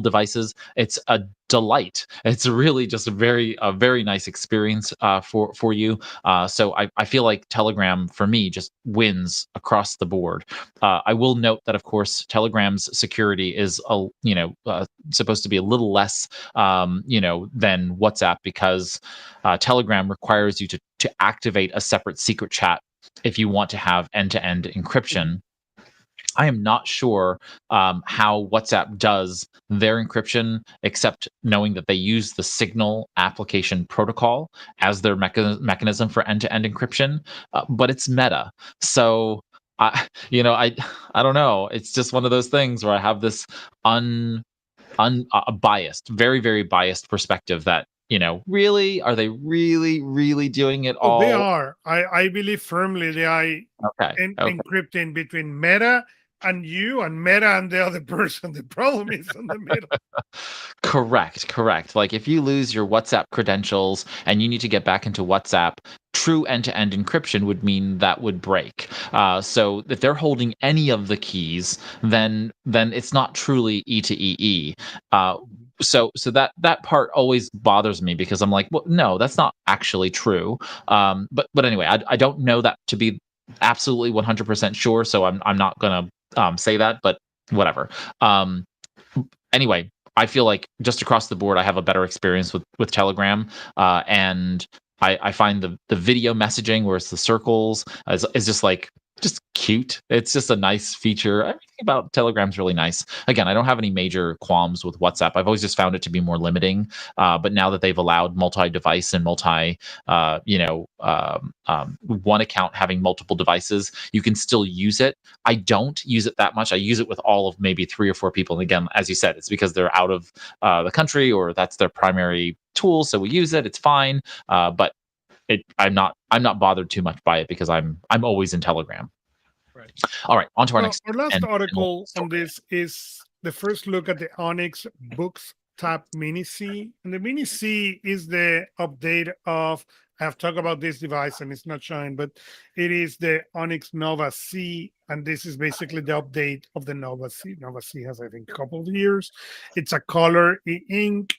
devices, it's a delight. It's really just a very nice experience for you. So I feel like Telegram for me just wins across the board. I will note that, of course, Telegram's security is supposed to be a little less than WhatsApp, because Telegram requires you to activate a separate secret chat if you want to have end-to-end encryption. I am not sure how WhatsApp does their encryption, except knowing that they use the Signal application protocol as their mechanism for end-to-end encryption, but it's Meta. So I don't know. It's just one of those things where I have this biased, very, very biased perspective that, really, are they really doing it all? They are. I believe firmly they are Okay. encrypting between Meta and you, and Meta and the other person. The problem is in the middle. Correct. Like if you lose your WhatsApp credentials and you need to get back into WhatsApp, true end-to-end encryption would mean that would break. So if they're holding any of the keys, then it's not truly E to EE. So that part always bothers me, because I'm like, well, no, that's not actually true. But anyway, I don't know that to be absolutely 100% sure, so I'm not gonna say that, but whatever. Anyway, I feel like just across the board, I have a better experience with Telegram, and I find the video messaging, where it's the circles, is just cute. It's just a nice feature. Everything about Telegram's really nice. Again, I don't have any major qualms with WhatsApp. I've always just found it to be more limiting. But now that they've allowed multi-device and one account having multiple devices, you can still use it. I don't use it that much. I use it with all of maybe 3 or 4 people. And again, as you said, it's because they're out of the country, or that's their primary tool. So we use it. It's fine. But I'm not bothered too much by it, because I'm always in Telegram. Right. All right, on to our next. Our last article on this is the first look at the Onyx Books Tab Mini C. And the Mini C is the update of, I have talked about this device and it's not showing, but it is the Onyx Nova C. And this is basically the update of the Nova C. Nova C has, I think, a couple of years. It's a color ink.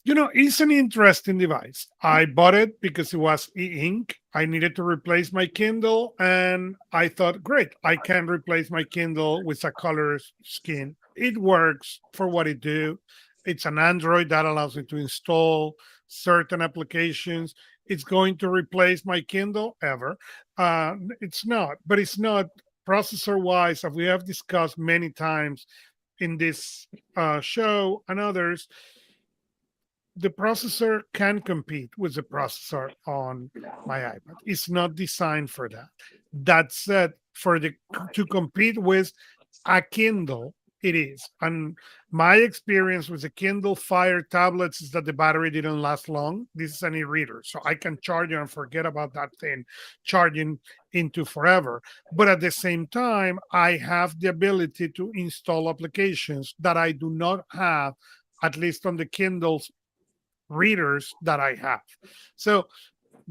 It's an interesting device. I bought it because it was e-ink. I needed to replace my Kindle, and I thought, great, I can replace my Kindle with a color scheme. It works for what it do. It's an Android that allows me to install certain applications. It's going to replace my Kindle ever. It's not, but it's not processor wise, as we have discussed many times in this show and others. The processor can compete with the processor on my iPad. It's not designed for that. That said, for the to compete with a Kindle, it is. And my experience with the Kindle Fire tablets is that the battery didn't last long. This is an e-reader, so I can charge it and forget about that thing charging into forever. But at the same time, I have the ability to install applications that I do not have, at least on the Kindles readers that I have. So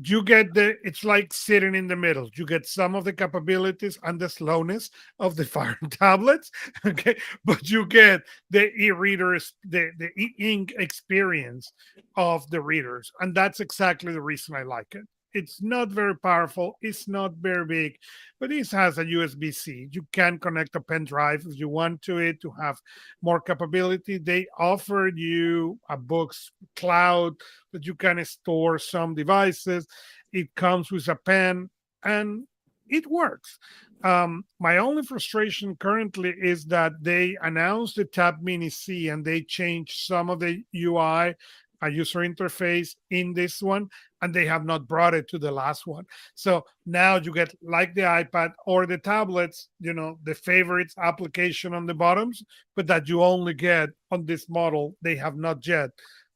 you get it's like sitting in the middle. You get some of the capabilities and the slowness of the Fire tablets, okay, but you get the e-readers, the e-ink experience of the readers, and that's exactly the reason I like it. It's not very powerful, it's not very big, but this has a USB-C. You can connect a pen drive if you want to it to have more capability. They offered you a books cloud that you can store some devices. It comes with a pen, and it works. My only frustration currently is that they announced the Tab Mini C and they changed some of the UI, a user interface in this one, and they have not brought it to the last one. So now you get, like the iPad or the tablets, the favorites application on the bottoms, but that you only get on this model. They have not yet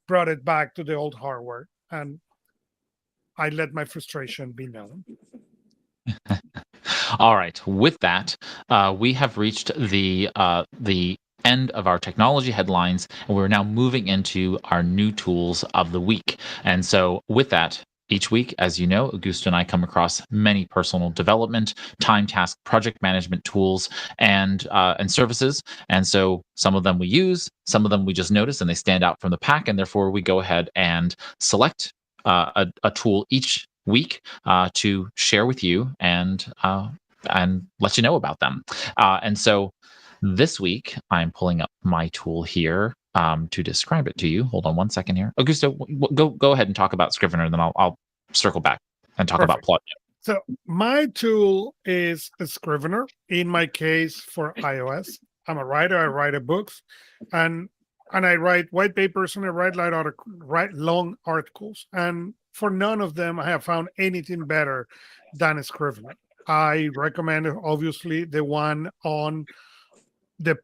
brought it back to the old hardware, and I let my frustration be known. All right. With that, we have reached the end of our technology headlines, and we're now moving into our new tools of the week. And so, with that, each week, as you know, Augusto and I come across many personal development, time task, project management tools and services. And so, some of them we use, some of them we just notice, and they stand out from the pack. And therefore, we go ahead and select a tool each week to share with you and let you know about them. And so this week, I'm pulling up my tool here to describe it to you. Hold on one second here. Augusto, go ahead and talk about Scrivener, then I'll circle back and talk about Plot. So my tool is a Scrivener, in my case for iOS. I'm a writer. I write books, and I write white papers, and I write long articles. And for none of them, I have found anything better than a Scrivener. I recommend, obviously, the one on the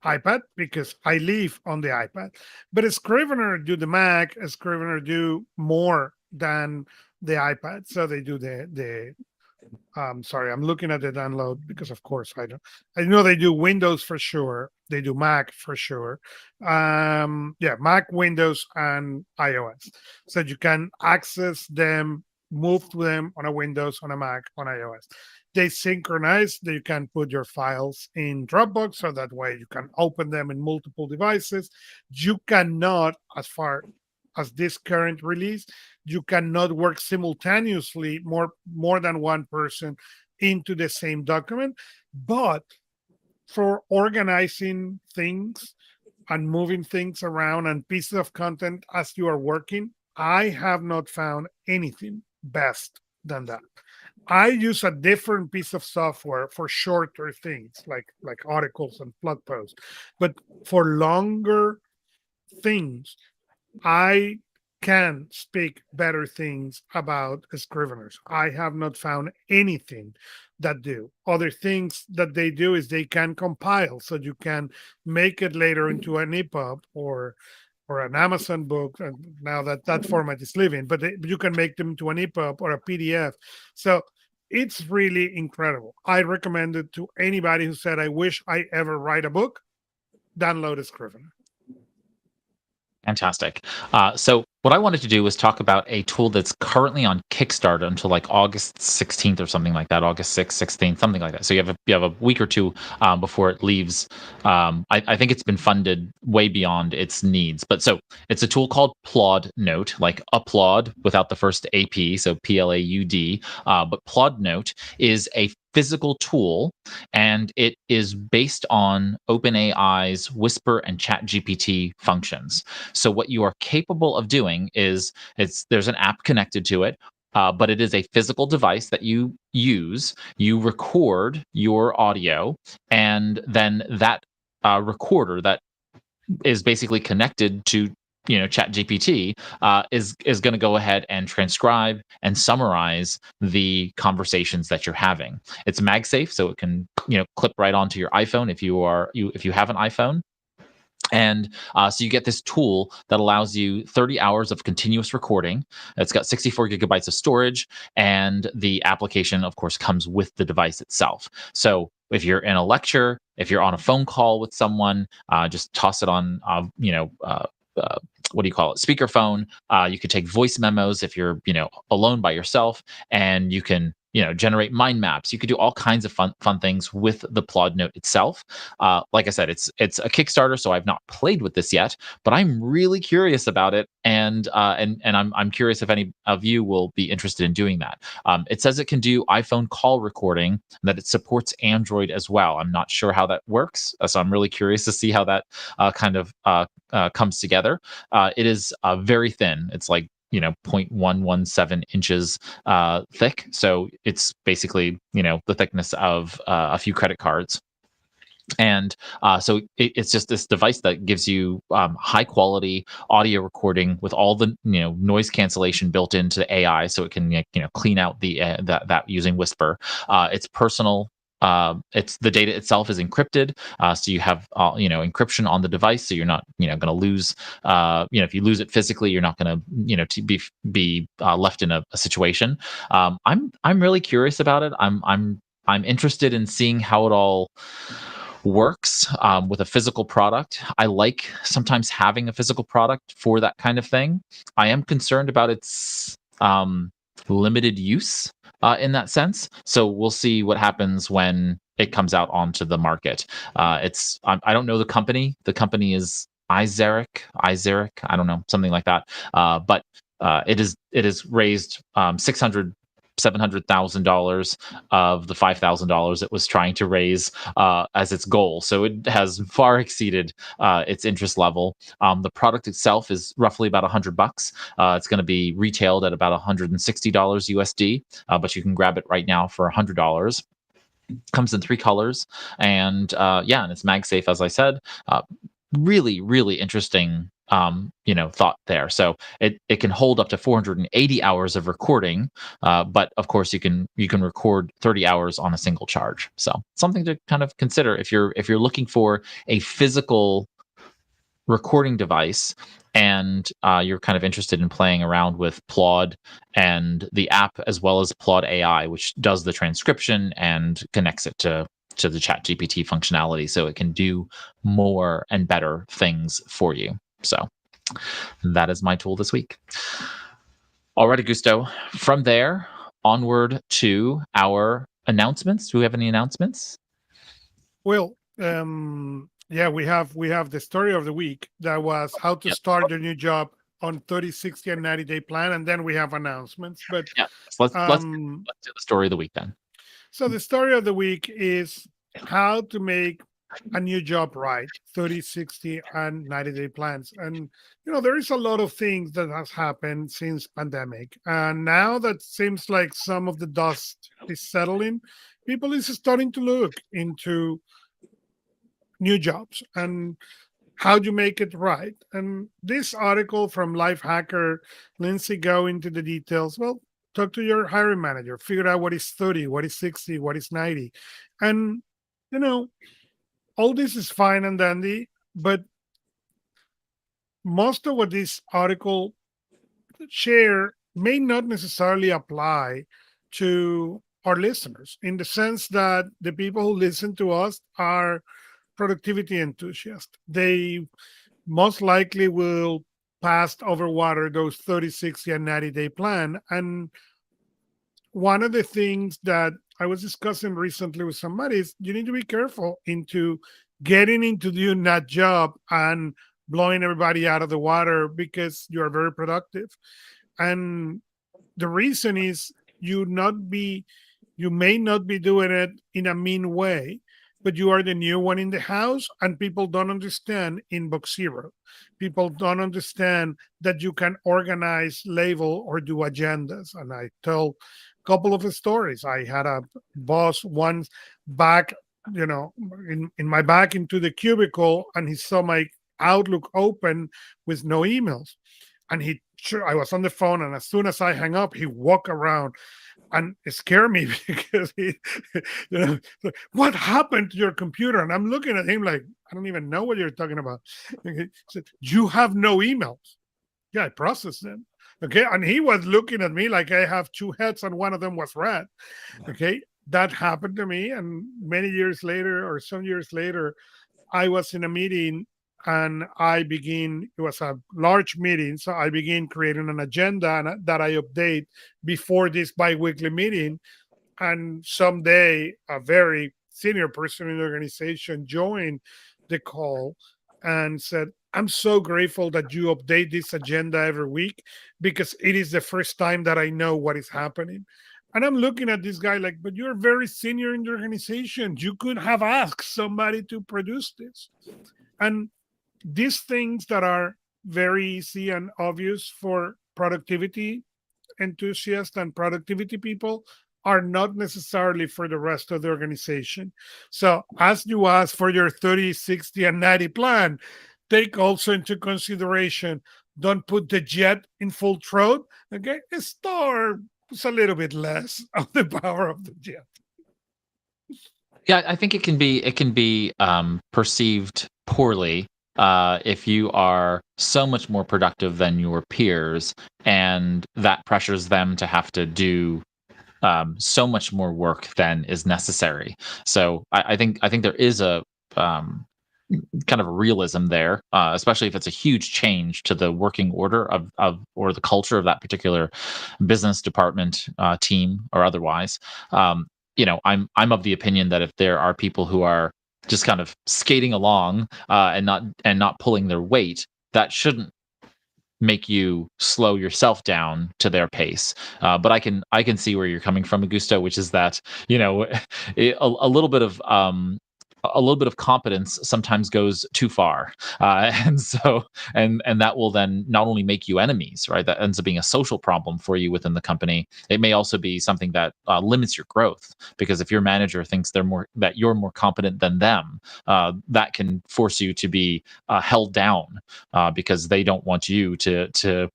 iPad, because I live on the iPad. But a Scrivener do the Mac, a Scrivener do more than the iPad. So they do the sorry, I'm looking at the download because of course I know they do Windows for sure. They do Mac for sure. Mac, Windows, and iOS. So you can access them, move to them on a Windows, on a Mac, on iOS. They synchronize that you can put your files in Dropbox, so that way you can open them in multiple devices. You cannot, as far as this current release, you cannot work simultaneously more than one person into the same document. But for organizing things and moving things around and pieces of content as you are working, I have not found anything best than that. I use a different piece of software for shorter things like articles and blog posts, but for longer things, I can speak better things about Scriveners. I have not found anything that do. Other things that they do is they can compile, so you can make it later into an EPUB or an Amazon book. And now that format is living, but you can make them to an EPUB or a PDF. So it's really incredible. I recommend it to anybody who said, I wish I ever write a book. Download a Scrivener. Fantastic. So What I wanted to do was talk about a tool that's currently on Kickstarter until like August 16th or something like that, August 6th, 16th, something like that. So you have a week or two before it leaves. I think it's been funded way beyond its needs. But so it's a tool called Plaud Note, like applaud without the first AP, so PLAUD. But Plaud Note is a physical tool, and it is based on OpenAI's Whisper and ChatGPT functions. So what you are capable of doing is there's an app connected to it, but it is a physical device that you use. You record your audio, and then that recorder that is basically connected to ChatGPT is going to go ahead and transcribe and summarize the conversations that you're having. It's MagSafe, so it can clip right onto your iPhone if you have an iPhone. And so you get this tool that allows you 30 hours of continuous recording. It's got 64 gigabytes of storage, and the application, of course, comes with the device itself. So if you're in a lecture, if you're on a phone call with someone, just toss it on, what do you call it? Speakerphone. You could take voice memos if you're, alone by yourself, and you can, generate mind maps. You could do all kinds of fun things with the Plaud Note itself. Like I said, it's a Kickstarter, so I've not played with this yet, but I'm really curious about it, and I'm curious if any of you will be interested in doing that. It says it can do iPhone call recording, and that it supports Android as well. I'm not sure how that works, so I'm really curious to see how that kind of comes together. It is very thin. It's like 0.117 inches thick. So it's basically, the thickness of a few credit cards. And so it's just this device that gives you high quality audio recording with all the noise cancellation built into the AI, so it can clean out the that using Whisper. It's personal. It's the data itself is encrypted, so you have encryption on the device, so you're not going to lose. If you lose it physically, you're not going to be left in a situation. I'm really curious about it. I'm interested in seeing how it all works with a physical product. I like sometimes having a physical product for that kind of thing. I am concerned about its limited use in that sense. So we'll see what happens when it comes out onto the market. I don't know the company. The company is Izeric. I don't know, something like that. But it is raised $700,000 of the $5,000 it was trying to raise as its goal. So it has far exceeded its interest level. The product itself is roughly about $100. It's going to be retailed at about $160 USD, but you can grab it right now for $100. Comes in 3 colors, and and it's MagSafe, as I said. Really, really interesting thought there. So it can hold up to 480 hours of recording, but of course you can record 30 hours on a single charge. So something to kind of consider if you're looking for a physical recording device, and you're kind of interested in playing around with Plaud and the app, as well as Plaud AI, which does the transcription and connects it to the ChatGPT functionality, so it can do more and better things for you. So that is my tool this week. All right, Augusto. From there, onward to our announcements. Do we have any announcements? Well, we have the story of the week. That was how to start your new job on 30, 60, and 90-day plan, and then we have announcements. But let's do the story of the week then. So the story of the week is how to make a new job right, 30, 60, and 90-day plans. And, there is a lot of things that has happened since pandemic. And now that seems like some of the dust is settling, people is starting to look into new jobs and how do you make it right. And this article from Life Hacker, Lindsay, go into the details. Well, talk to your hiring manager, figure out what is 30, what is 60, what is 90. And, all this is fine and dandy, but most of what this article share may not necessarily apply to our listeners, in the sense that the people who listen to us are productivity enthusiasts. They most likely will passed over water those 30, 60, and 90-day plan. And one of the things that I was discussing recently with somebody is you need to be careful into getting into doing that job and blowing everybody out of the water because you are very productive. And the reason is you may not be doing it in a mean way, but you are the new one in the house and people don't understand inbox zero. People don't understand that you can organize, label, or do agendas. And I tell a couple of stories. I had a boss once back, in my back into the cubicle, and he saw my Outlook open with no emails. And I was on the phone, and as soon as I hang up, he walked around, and it scared me because what happened to your computer? And I'm looking at him like, I don't even know what you're talking about. And he said, you have no emails. Yeah, I processed them. Okay. And he was looking at me like I have two heads and one of them was red. Okay. That happened to me. And many years later, or some years later, I was in a meeting and it was a large meeting. So I began creating an agenda that I update before this bi-weekly meeting. And someday a very senior person in the organization joined the call and said, I'm so grateful that you update this agenda every week because it is the first time that I know what is happening. And I'm looking at this guy like, but you're very senior in the organization. You could have asked somebody to produce this. And these things that are very easy and obvious for productivity enthusiasts and productivity people are not necessarily for the rest of the organization. So as you ask for your 30, 60, and 90 plan, take also into consideration, don't put the jet in full throat. Okay, start a little bit less of the power of the jet. Yeah, I think it can be perceived poorly if you are so much more productive than your peers, and that pressures them to have to do so much more work than is necessary. So I think there is a kind of a realism there, especially if it's a huge change to the working order of or the culture of that particular business department, team, or otherwise. I'm of the opinion that if there are people who are just kind of skating along and not pulling their weight, that shouldn't make you slow yourself down to their pace. But I can see where you're coming from, Augusto, which is that a little bit of competence sometimes goes too far, and so and that will then not only make you enemies, right? That ends up being a social problem for you within the company. It may also be something that limits your growth, because if your manager thinks that you're more competent than them, that can force you to be held down because they don't want you to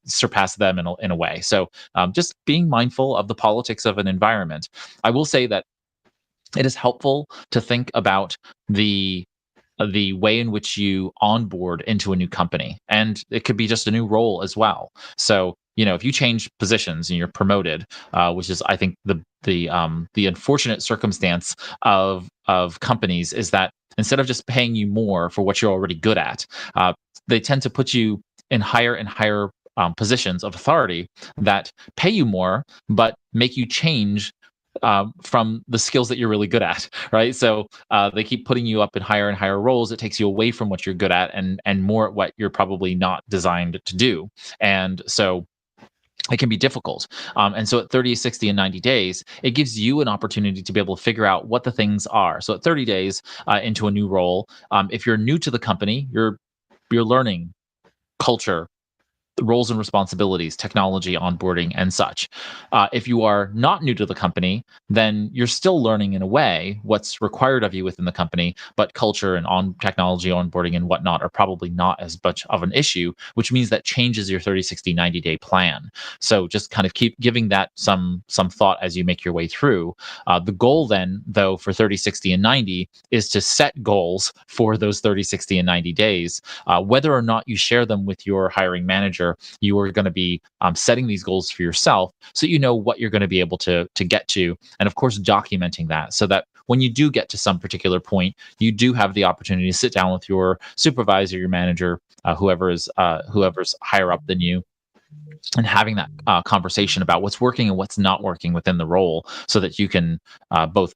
surpass them in a way. So just being mindful of the politics of an environment. I will say that it is helpful to think about the way in which you onboard into a new company, and it could be just a new role as well. So if you change positions and you're promoted, which is, I think, the unfortunate circumstance of companies, is that instead of just paying you more for what you're already good at, they tend to put you in higher and higher positions of authority that pay you more but make you change from the skills that you're really good at, right? So they keep putting you up in higher and higher roles. It takes you away from what you're good at and more at what you're probably not designed to do. And so it can be difficult. And so at 30, 60, and 90 days, it gives you an opportunity to be able to figure out what the things are. So at 30 days into a new role, if you're new to the company, you're learning culture, roles and responsibilities, technology, onboarding, and such. If you are not new to the company, then you're still learning in a way what's required of you within the company, but culture and technology, onboarding, and whatnot are probably not as much of an issue, which means that changes your 30, 60, 90-day plan. So just kind of keep giving that some thought as you make your way through. The goal then, though, for 30, 60, and 90 is to set goals for those 30, 60, and 90 days. Whether or not you share them with your hiring manager, you are going to be setting these goals for yourself so you know what you're going to be able to get to, and of course documenting that so that when you do get to some particular point, you do have the opportunity to sit down with your supervisor, your manager, whoever's higher up than you, and having that conversation about what's working and what's not working within the role, so that you can both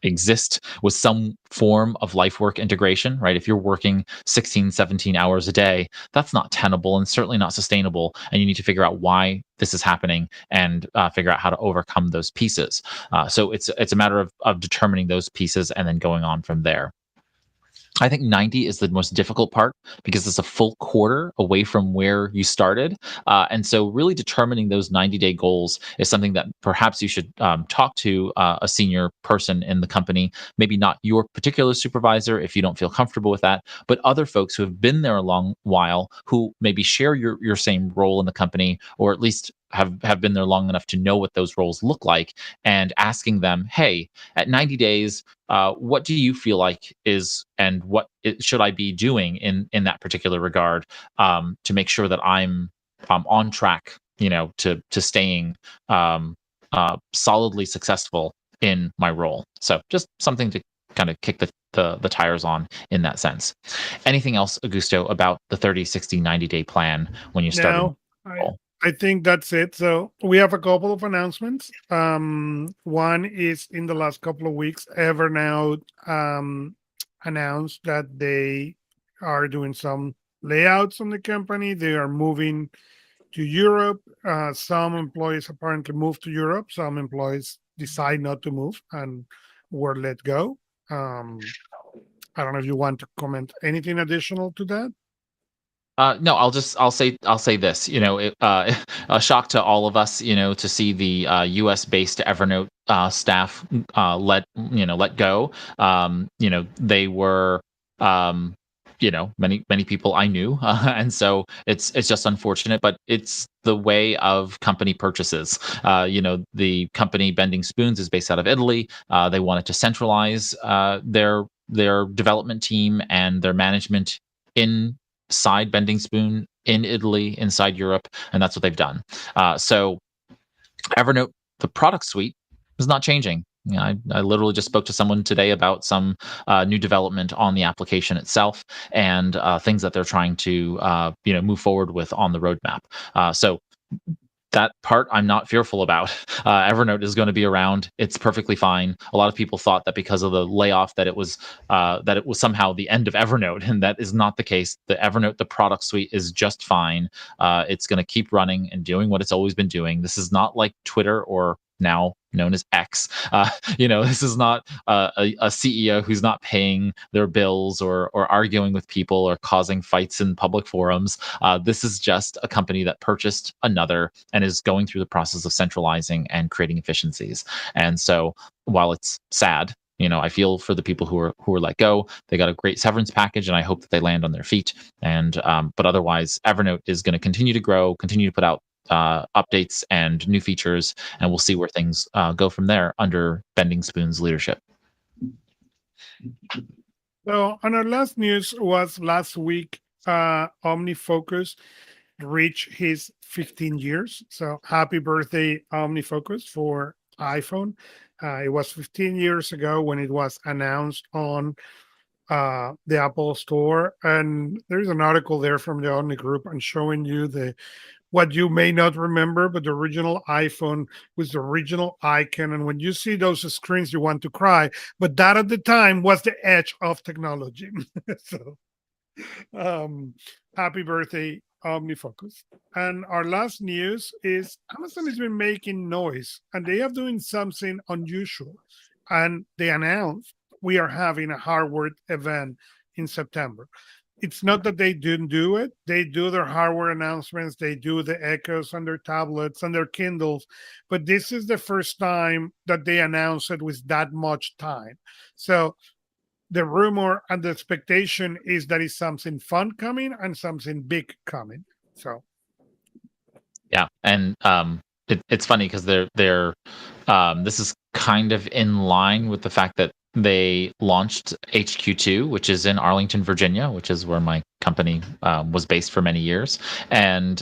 exist with some form of life work integration, right? If you're working 16, 17 hours a day, that's not tenable and certainly not sustainable, and you need to figure out why this is happening and figure out how to overcome those pieces. So it's a matter of determining those pieces and then going on from there. I think 90 is the most difficult part because it's a full quarter away from where you started. And so, really determining those 90-day goals is something that perhaps you should talk to a senior person in the company, maybe not your particular supervisor if you don't feel comfortable with that, but other folks who have been there a long while who maybe share your same role in the company, or at least have been there long enough to know what those roles look like, and asking them, hey, at 90 days, what do you feel like is, and should I be doing in that particular regard, to make sure that I'm on track, to staying solidly successful in my role. So just something to kind of kick the tires on in that sense. Anything else, Augusto, about the 30, 60, 90-day plan when you start? No, I think that's it. So we have a couple of announcements. One is, in the last couple of weeks, Evernote announced that they are doing some layouts on the company. They are moving to Europe. Some employees apparently moved to Europe. Some employees decide not to move and were let go. I don't know if you want to comment anything additional to that. No, I'll say this. A shock to all of us. To see the U.S. based Evernote staff let go. They were. Many people I knew, and so it's just unfortunate, but it's the way of company purchases. The company Bending Spoons is based out of Italy. They wanted to centralize their development team and their management inside Bending Spoon in Italy, inside Europe, and that's what they've done. So Evernote, the product suite, is not changing. I literally just spoke to someone today about some new development on the application itself, and things that they're trying to move forward with on the roadmap. So that part I'm not fearful about. Evernote is going to be around. It's perfectly fine. A lot of people thought that because of the layoff that it was somehow the end of Evernote, and that is not the case. The Evernote, the product suite, is just fine. It's going to keep running and doing what it's always been doing. This is not like Twitter, or now known as X. This is not a CEO who's not paying their bills or arguing with people or causing fights in public forums. This is just a company that purchased another and is going through the process of centralizing and creating efficiencies. And so, while it's sad, I feel for the people who are let go. They got a great severance package, and I hope that they land on their feet. And but otherwise, Evernote is going to continue to grow, continue to put out updates and new features, and we'll see where things go from there under Bending Spoon's leadership. So, and our last news was last week. OmniFocus reached his 15 years. So happy birthday, OmniFocus, for iPhone. It was 15 years ago when it was announced on the Apple Store, and there's an article there from the Omni Group and showing you what you may not remember, but the original iPhone was the original icon. And when you see those screens, you want to cry. But that at the time was the edge of technology. So happy birthday, OmniFocus. And our last news is Amazon has been making noise, and they are doing something unusual. And they announced we are having a hardware event in September. It's not that they didn't do it. They do their hardware announcements. They do the Echoes on their tablets and their Kindles. But this is the first time that they announce it with that much time. So the rumor and the expectation is that it's something fun coming and something big coming. So, yeah, and it's funny because they're this is kind of in line with the fact that they launched HQ2, which is in Arlington, Virginia, which is where my company was based for many years, and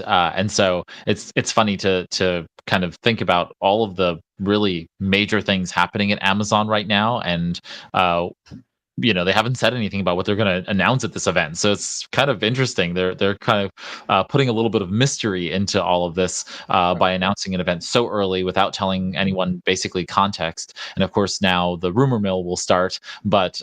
so it's funny to kind of think about all of the really major things happening at Amazon right now, and they haven't said anything about what they're going to announce at this event, so it's kind of interesting. They're kind of putting a little bit of mystery into all of this by announcing an event so early without telling anyone basically context. And of course, now the rumor mill will start, but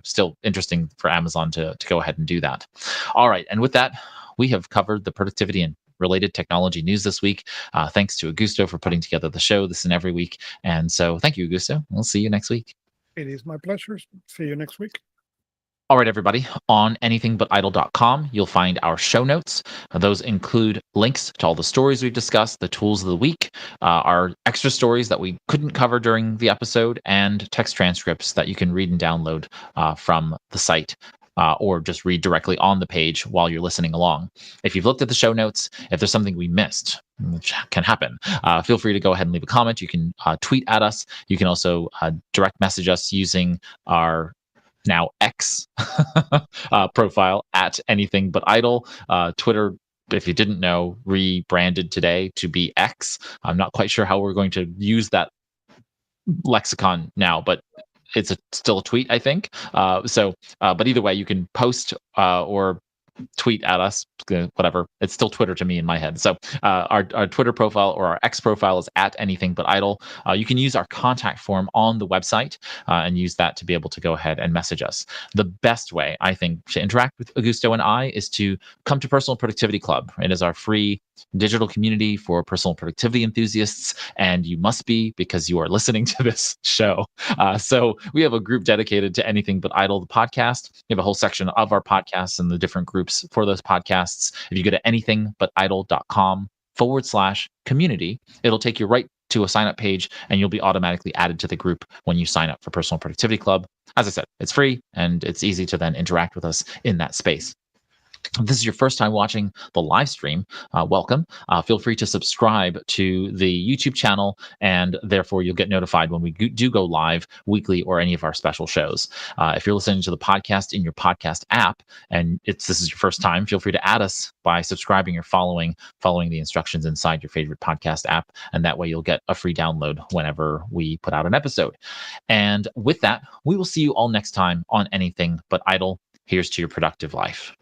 still interesting for Amazon to go ahead and do that. All right, and with that, we have covered the productivity and related technology news this week. Thanks to Augusto for putting together the show this and every week. And so thank you, Augusto. We'll see you next week. It is my pleasure. See you next week. All right, everybody. On anythingbutidle.com, you'll find our show notes. Those include links to all the stories we've discussed, the tools of the week, our extra stories that we couldn't cover during the episode, and text transcripts that you can read and download from the site. Or just read directly on the page while you're listening along. If you've looked at the show notes, if there's something we missed, which can happen, feel free to go ahead and leave a comment. You can tweet at us. You can also direct message us using our now X profile at Anything But Idle. Twitter, if you didn't know, rebranded today to be X. I'm not quite sure how we're going to use that lexicon now, but it's still a tweet, I think. But either way, you can post or tweet at us, whatever. It's still Twitter to me in my head. So our Twitter profile or our X profile is at Anything But Idle. You can use our contact form on the website and use that to be able to go ahead and message us. The best way, I think, to interact with Augusto and I is to come to Personal Productivity Club. It is our free digital community for personal productivity enthusiasts, and you must be, because you are listening to this show. So we have a group dedicated to Anything But Idle, the podcast. We have a whole section of our podcasts and the different groups for those podcasts. If you go to anythingbutidle.com/community, it'll take you right to a sign up page, and you'll be automatically added to the group when you sign up for Personal Productivity Club. As I said, it's free and it's easy to then interact with us in that space. If this is your first time watching the live stream, welcome. Feel free to subscribe to the YouTube channel, and therefore you'll get notified when we do go live weekly or any of our special shows. If you're listening to the podcast in your podcast app, and this is your first time, feel free to add us by subscribing or following the instructions inside your favorite podcast app, and that way you'll get a free download whenever we put out an episode. And with that, we will see you all next time on Anything But Idle. Here's to your productive life.